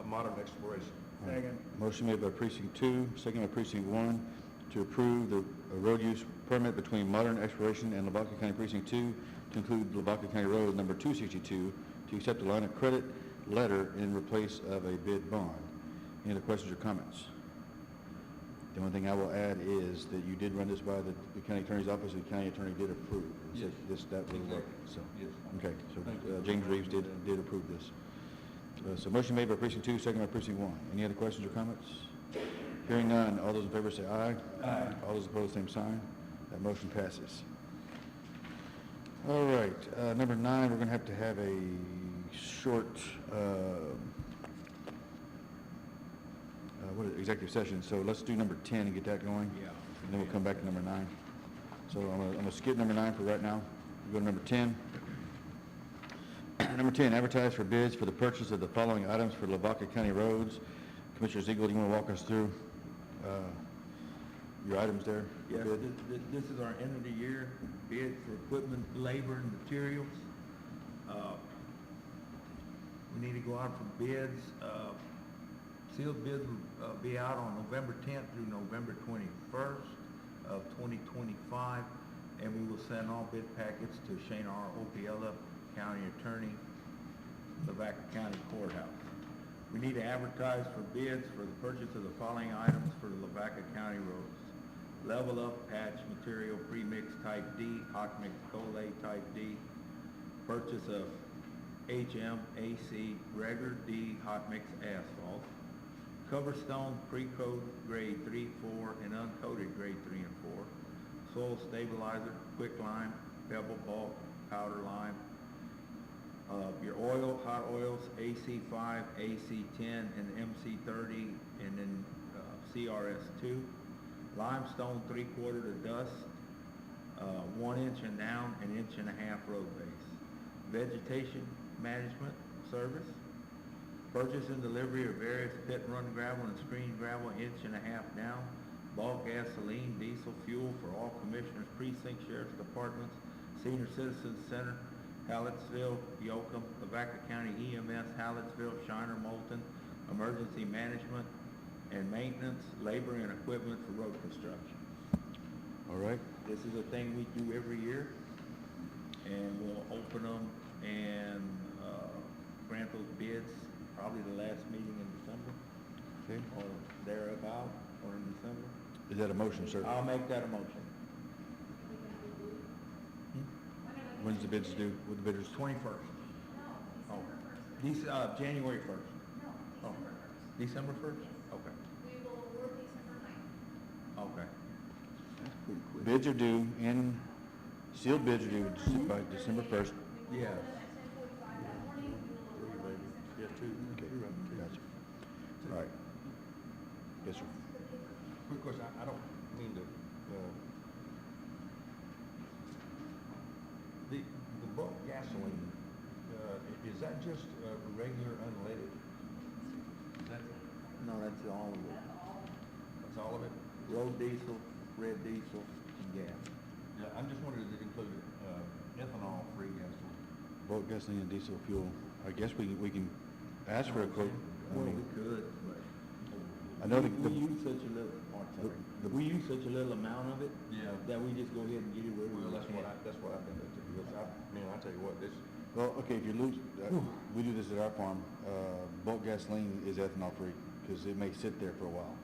Modern Exploration. Second. Motion made by precinct 2, second by precinct 1, to approve the road use permit between Modern Exploration and Lavaca County Precinct 2 to include Lavaca County Road number 262 to accept a line of credit letter in replace of a bid bond. Any other questions or comments? The only thing I will add is that you did run this by the county attorney's office, and the county attorney did approve. And said Yes. that will work, so. Yes. Okay, so Thank you. James Reeves did approve this. So motion made by precinct 2, second by precinct 1. Any other questions or comments? Hearing none, all those in favor say aye. Aye. All those opposed, same sign. That motion passes. All right, number 9, we're going to have a short, executive session. So let's do number 10 and get that going. Yeah. And then we'll come back to number 9. So I'm gonna skip number 9 for right now. We'll go to number 10. Number 10, advertise for bids for the purchase of the following items for Lavaca County roads. Commissioner Ziegler, do you want to walk us through your items there? for Yes, bid? this is our end of the year bid for equipment, labor, and materials. We need to go out for bids. Sealed bids will be out on November 10th through November 21st of 2025, and we will send all bid packets to Shane R. Opiella, County Attorney, Lavaca County Courthouse. We need to advertise for bids for the purchase of the following items for the Lavaca County roads. Level Up patch material premix type D, hot mix Colay type D. Purchase of HMAC regular D hot mix asphalt. Coverstone pre-coat grade 3, 4, and uncoated grade 3 and 4. Soil stabilizer, quicklime, pebble bulk, powder lime. Your oil, hot oils, AC5, AC10, and MC30, and then CRS2. Limestone 3/4 to dust, 1 inch and down, an 1.5 inch road base. Vegetation management service. Purchase and delivery of various pit run gravel and screen gravel, 1.5 inch down. Bulk gasoline, diesel fuel for all commissioners, precinct, sheriff's departments, senior citizens center, Hallettsville, Yoakum, Lavaca County EMS, Hallettsville, Shiner, Moulton, emergency management and maintenance, labor and equipment for road construction. All right. This is a thing we do every year, and we'll open them and grant those bids probably the last meeting in December, Okay. or thereabout, or in December. Is that a motion, sir? I'll make that a motion. When's the bids due? With the bidders? 21st. Oh, January 1st. Oh, December 1st? Okay. We will award December 9th. Okay. Bids are due in, sealed bids are due by December 1st. Yeah. At 10:45 that morning, we will award December 9th. Okay, gotcha. All right. Yes, sir. Quick question, I don't mean to, the bulk gasoline, is that just regular unleaded? Is that, No, that's all of it. that's all of it? Road diesel, red diesel, and gas. Yeah, I'm just wondering if it included, ethanol-free gasoline. Bulk gasoline and diesel fuel. I guess we can ask for a quote. I Well, mean, we could, but. I know we the- use such a little, we use such a little amount of it. Yeah. That we just go ahead and get it where we Well, can. that's what I've been doing, because I tell you what, this, Well, okay, if you lose, we do this at our farm, bulk gasoline is ethanol free, because it may sit there for a while.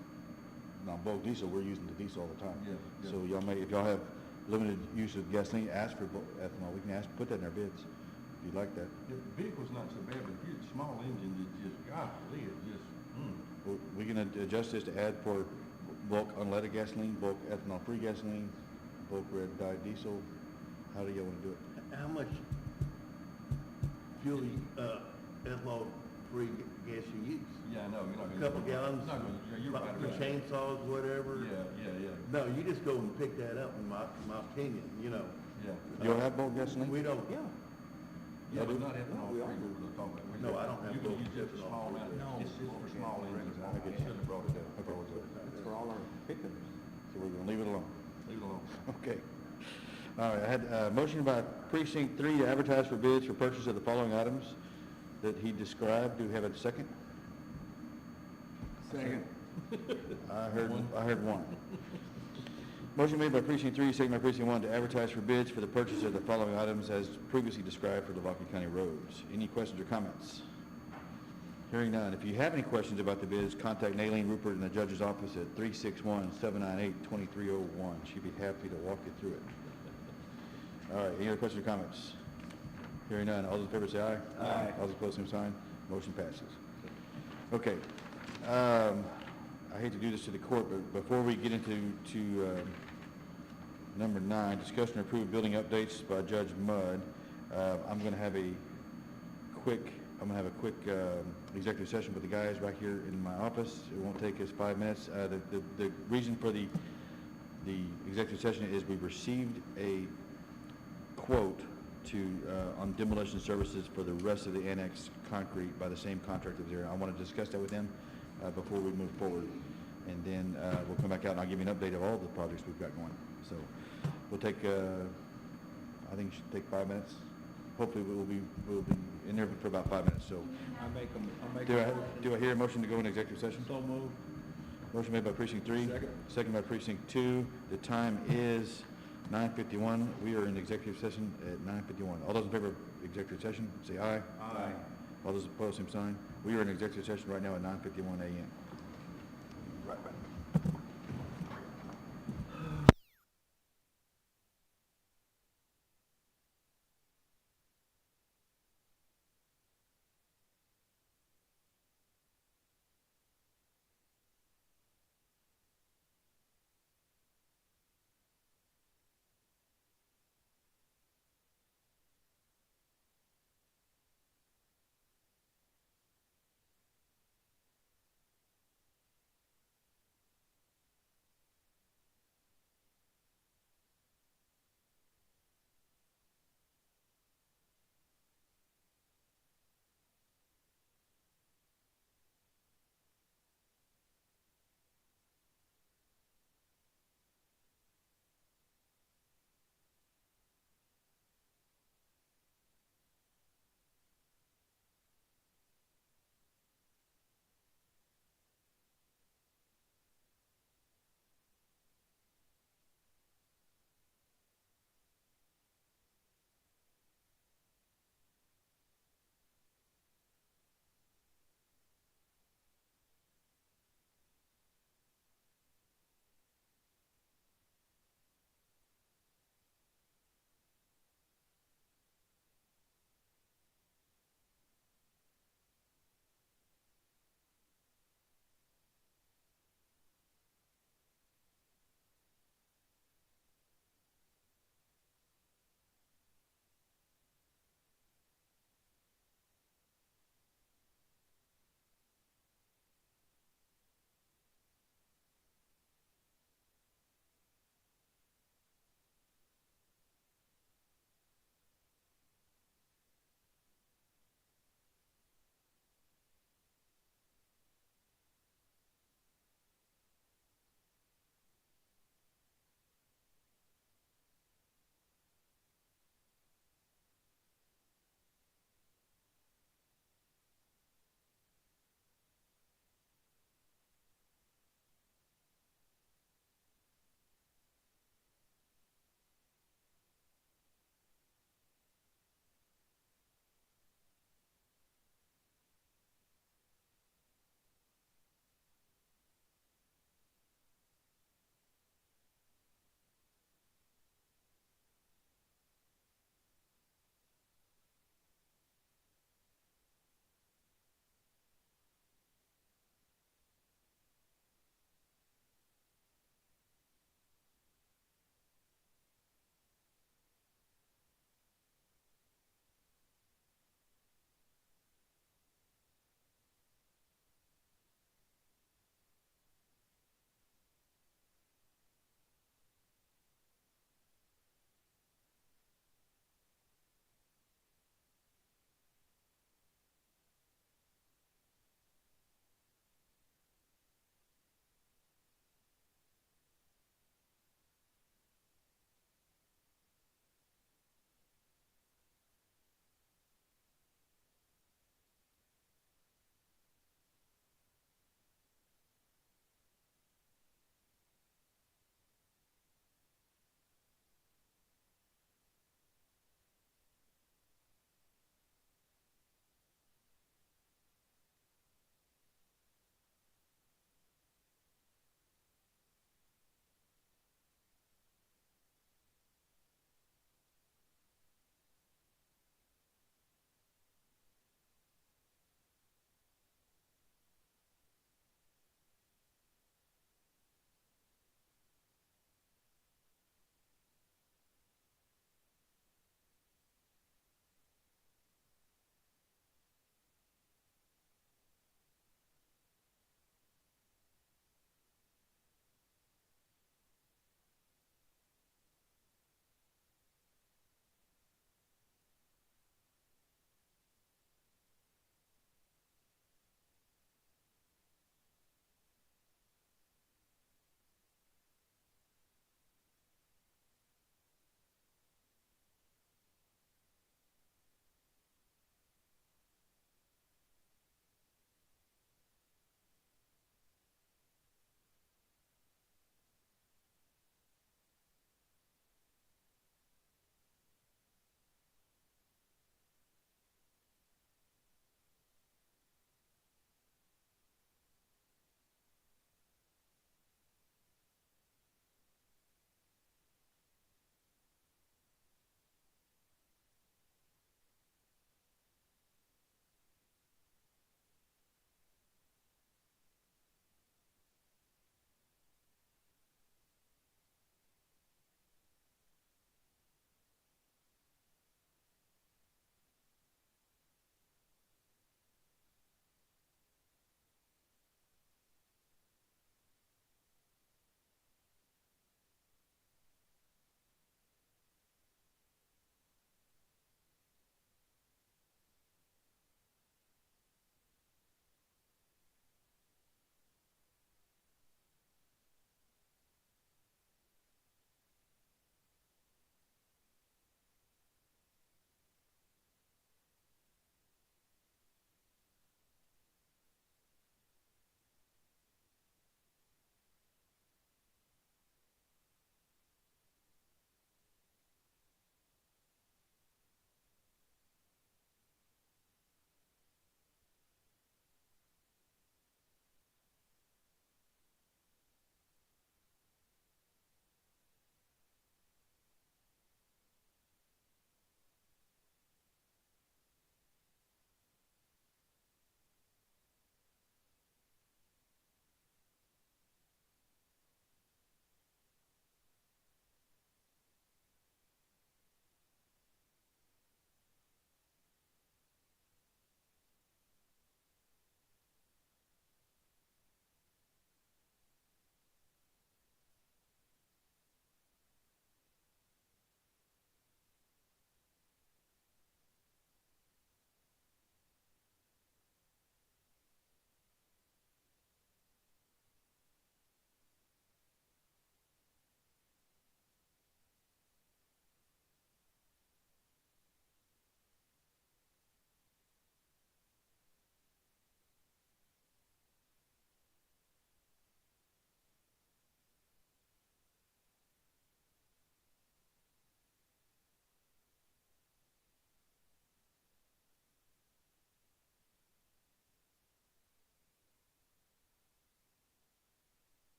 Now, bulk diesel, we're using the diesel all the time. Yeah, yeah. So y'all may, if y'all have limited use of gasoline, ask for bulk ethanol, we can ask, put that in our bids, if you'd like that. the vehicle's not so bad, but if you're a small engine, it just, golly, it just, We can adjust this to add for bulk unleaded gasoline, bulk ethanol free gasoline, bulk red dyed diesel, how do y'all want to do it? How much fuel, ethanol-free gas you use? yeah, I know, No, you're not a gonna. couple gallons, You're not gonna, yeah, you're right. for chainsaws, whatever. Yeah. No, you just go and pick that up, in my opinion, you know. Yeah. You don't have bulk gasoline? We don't, yeah. Yeah, but not ethanol we free, are. we're talking about. No, I don't have You can bulk use just a ethanol small free. amount. No. It's just for small engines. I shouldn't have brought it up. It's for all our pickups. So we're gonna leave it alone. Leave it alone. Okay. All right, I had a motion by precinct 3 to advertise for bids for purchase of the following items that he described. Do we have a second? Second. I heard one. Motion made by precinct 3, second by precinct 1 to advertise for bids for the purchase of the following items as previously described for Lavaca County roads. Any questions or comments? Hearing none. If you have any questions about the bids, contact Nalene Rupert in the judge's office at 361-798-2301. She'd be happy to walk you through it. All right, any other questions or comments? Hearing none. All those in favor say aye. Aye. All those opposed, same sign. Motion passes. Okay. I hate to do this to the court, but before we get into number 9, discussion or approve building updates by Judge Mudd, I'm going to have a quick executive session with the guys right here in my office. It won't take us 5 minutes. The reason for the executive session is we received a quote on demolition services for the rest of the annex concrete by the same contractor there. I want to discuss that with them before we move forward. And then we'll come back out and I'll give you an update of all the projects we've got going. So we'll take, I think it should take 5 minutes. Hopefully we'll be in there for about 5 minutes. So do I hear a motion to go into executive session? So moved. Motion made by precinct 3. Second by precinct 2. The time is 9:51. We are in executive session at 9:51. All those in favor of executive session, say aye. Aye. All those opposed, same sign. We are in executive session right now at 9:51 a.m. Right back.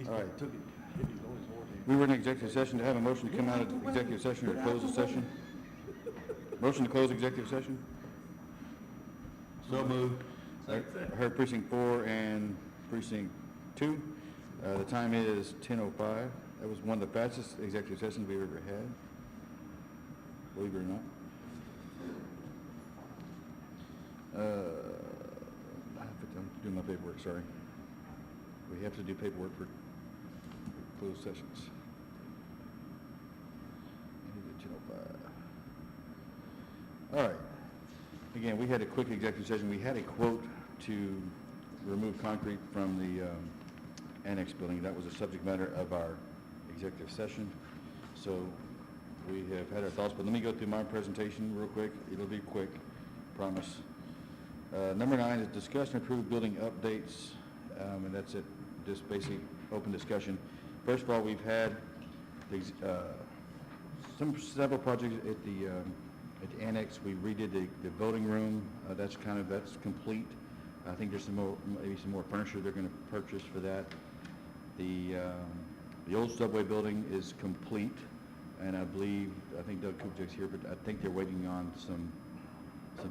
All right. We were in executive session. To have a motion to come out of executive session or close the session? Motion to close executive session? So moved. I heard precinct 4 and precinct 2. The time is 10:05. That was one of the fastest executive sessions we've ever had, believe it or not. I'm doing my paperwork, sorry. We have to do paperwork for closed sessions. And it is 10:05. All right. Again, we had a quick executive session. We had a quote to remove concrete from the annex building. That was the subject matter of our executive session. So we have had our thoughts, but let me go through my presentation real quick. It'll be quick, promise. Number 9 is discuss and approve building updates, and that's it, just basic open discussion. First of all, we've had these, several projects at the annex. We redid the voting room. That's complete. I think there's maybe some more furniture they're going to purchase for that. The old subway building is complete, and I think Doug Kupchak's here, but I think they're waiting on some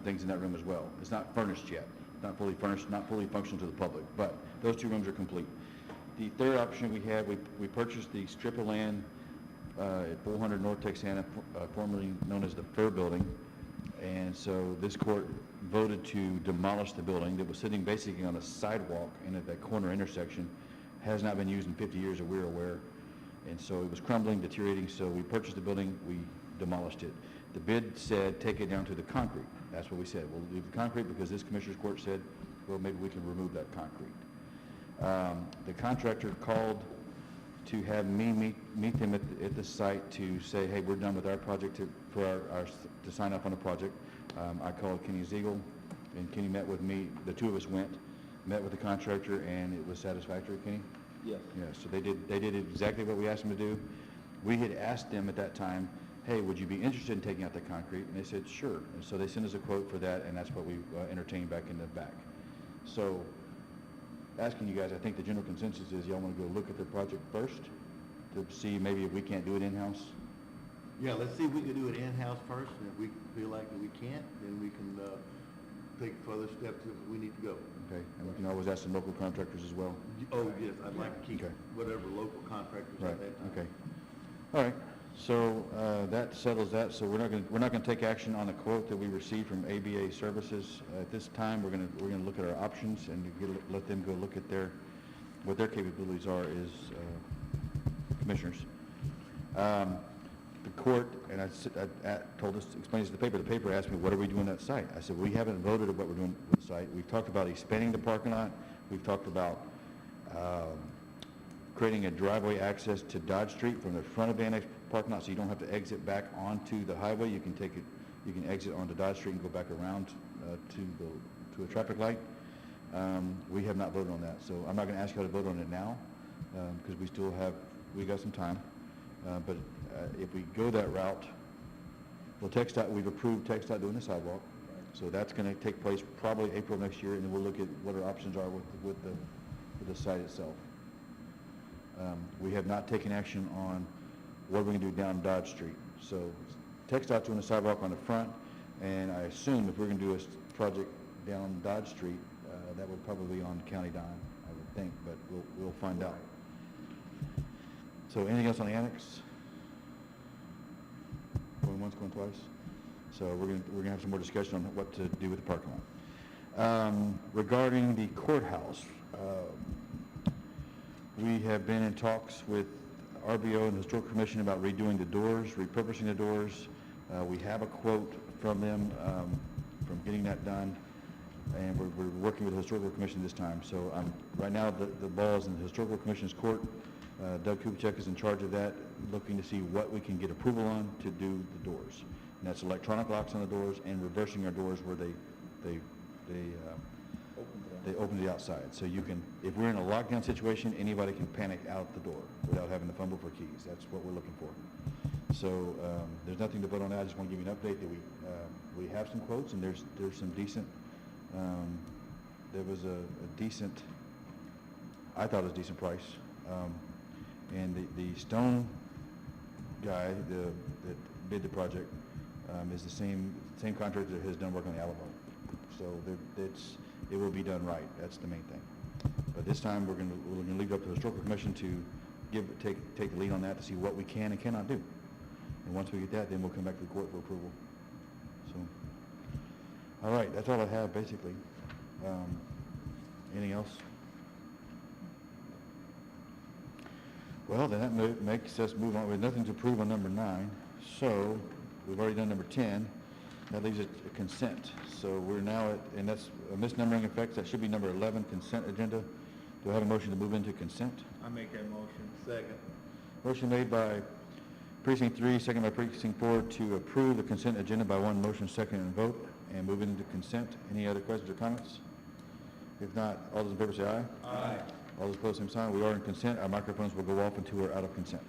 things in that room as well. It's not furnished yet, not fully furnished, not fully functional to the public, but those 2 rooms are complete. The third option we had, we purchased the strip of land at 400 North Texana, formerly known as the Fur Building, and so this court voted to demolish the building that was sitting basically on a sidewalk and at that corner intersection. Has not been used in 50 years that we're aware, and so it was crumbling, deteriorating, so we purchased the building, we demolished it. The bid said take it down to the concrete. That's what we said. We'll leave the concrete because this commissioner's court said, well, maybe we can remove that concrete. The contractor called to have me meet them at the site to say, hey, we're done with our project to sign up on a project. I called Kenny Ziegel, and Kenny met with me. The 2 of us met with the contractor, and it was satisfactory, Kenny? Yes. Yeah, so they did exactly what we asked them to do. We had asked them at that time, hey, would you be interested in taking out the concrete? And they said, sure. And so they sent us a quote for that, and that's what we entertained back in the back. So, asking you guys, I think the general consensus is y'all want to go look at the project first to see maybe if we can't do it in-house? Yeah, let's see if we can do it in-house first, and if we feel like that we can't, then we can take further steps if we need to go. Okay, and we can always ask some local contractors as well. Oh, yes, I'd like to keep Okay. whatever local contractors Right, at that time. okay. All right, so that settles that. So we're not going to take action on the quote that we received from ABA Services. At this time, we're going to look at our options and let them go look at what their capabilities are as commissioners. The court, and I told us, explained this to the paper. The paper asked me, what are we doing at that site? I said, we haven't voted on what we're doing with the site. We've talked about expanding the parking lot. We've talked about creating a driveway access to Dodge Street from the front of the annex parking lot, so you don't have to exit back onto the highway. You can exit onto Dodge Street and go back around to a traffic light. We have not voted on that, so I'm not going to ask you to vote on it now because we got some time. But if we go that route, well, we've approved TxDOT doing the sidewalk, so that's going to take place probably April next year, and then we'll look at what our options are with the site itself. We have not taken action on what we're going to do down Dodge Street. So TxDOT's doing the sidewalk on the front, and I assume if we're going to do a project down Dodge Street, that would probably be on county dime, I would think, but we'll find out. So anything else on the annex? Going once, going twice? So we're gonna have some more discussion on what to do with the parking lot. Regarding the courthouse, we have been in talks with RBO and the Historical Commission about redoing the doors, repurposing the doors. We have a quote from them from getting that done, and we're working with the Historical Commission this time. So right now the ball is in the Historical Commission's court. Doug Kupchak is in charge of that, looking to see what we can get approval on to do the doors. And that's electronic locks on the doors and reversing our doors where they open to the outside. So you can, if we're in a lockdown situation, anybody can panic out the door without having to fumble for keys. That's what we're looking for. So there's nothing to vote on that. I just want to give you an update that we have some quotes, and there's some decent, there was a decent, I thought it was a decent price And the stone guy, that bid the project, is the same contractor that has done work on the Alamo. So it will be done right. That's the main thing. But this time, we're gonna leave it up to the historical commission to take the lead on that to see what we can and cannot do. And once we get that, then we'll come back to the court for approval. So, all right, that's all I have, basically. Anything else? Well, then that makes us move on. We have nothing to approve on number 9. So, we've already done number 10. That leaves it consent. So we're now at, and that's misnumbering effects, that should be number 11, consent agenda. Do I have a motion to move into consent? I make that motion. Second. Motion made by Precinct 3, second by Precinct 4 to approve the consent agenda by one motion, second, and vote, and move into consent. Any other questions or comments? If not, all those in favor say aye. Aye. All those opposed, same sign. We are in consent. Our microphones will go off until we're out of consent.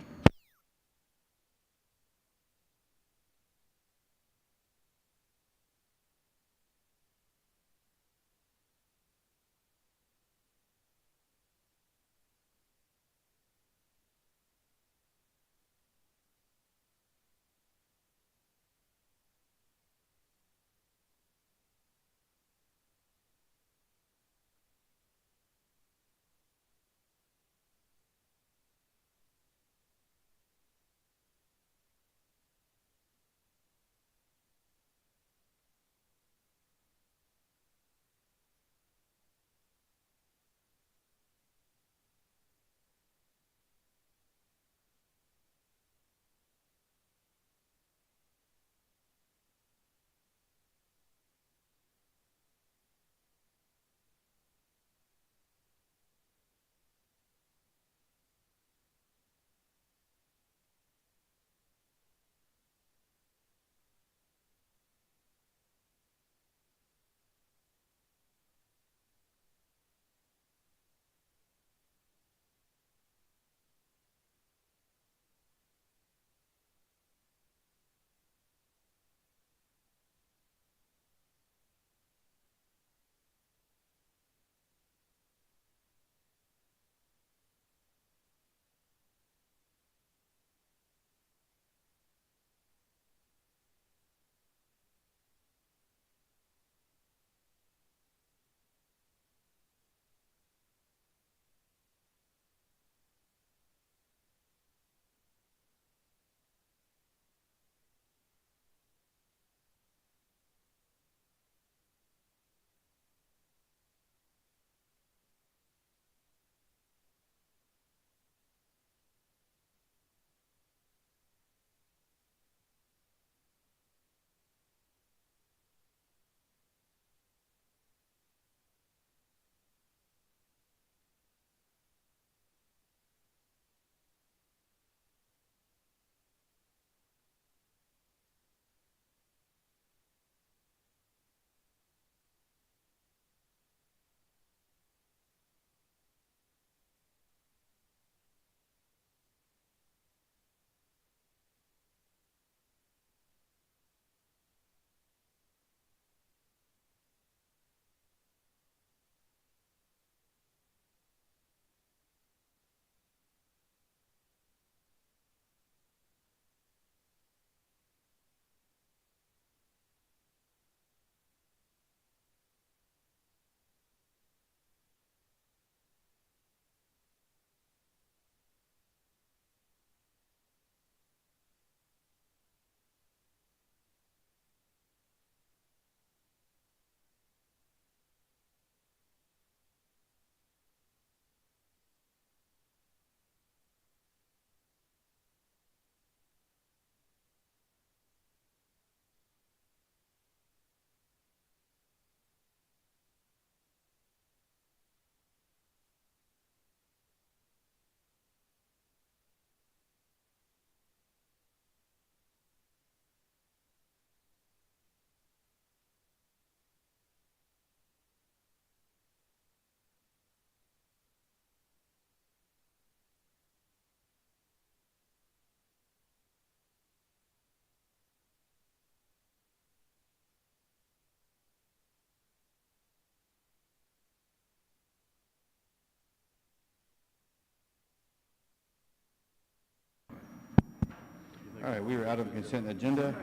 All right, we are out of consent agenda.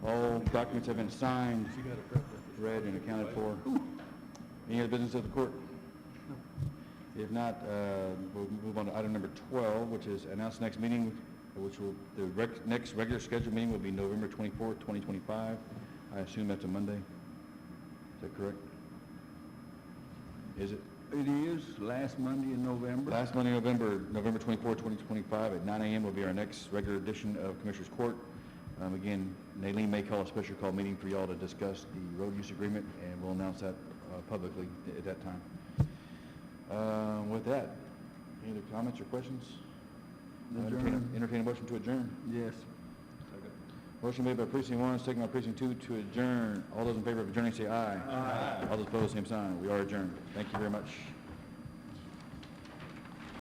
All documents have been signed, read, and accounted for. Any other business of the court? If not, we'll move on to item number 12, which is announce next meeting, which will, next regular scheduled meeting will be November 24th, 2025. I assume that's a Monday. Is that correct? Is it? It is last Monday in November. Last Monday, November 24th, 2025, at 9 a.m. will be our next regular edition of Commissioners Court. Again, Nayleen may call a special call meeting for y'all to discuss the road use agreement, and we'll announce that publicly at that time. With that, any other comments or questions? Entertain a motion to adjourn. Yes. Motion made by precinct 1, second by precinct 2 to adjourn. All those in favor of adjourning say aye. Aye. All those opposed, same sign. We are adjourned. Thank you very much.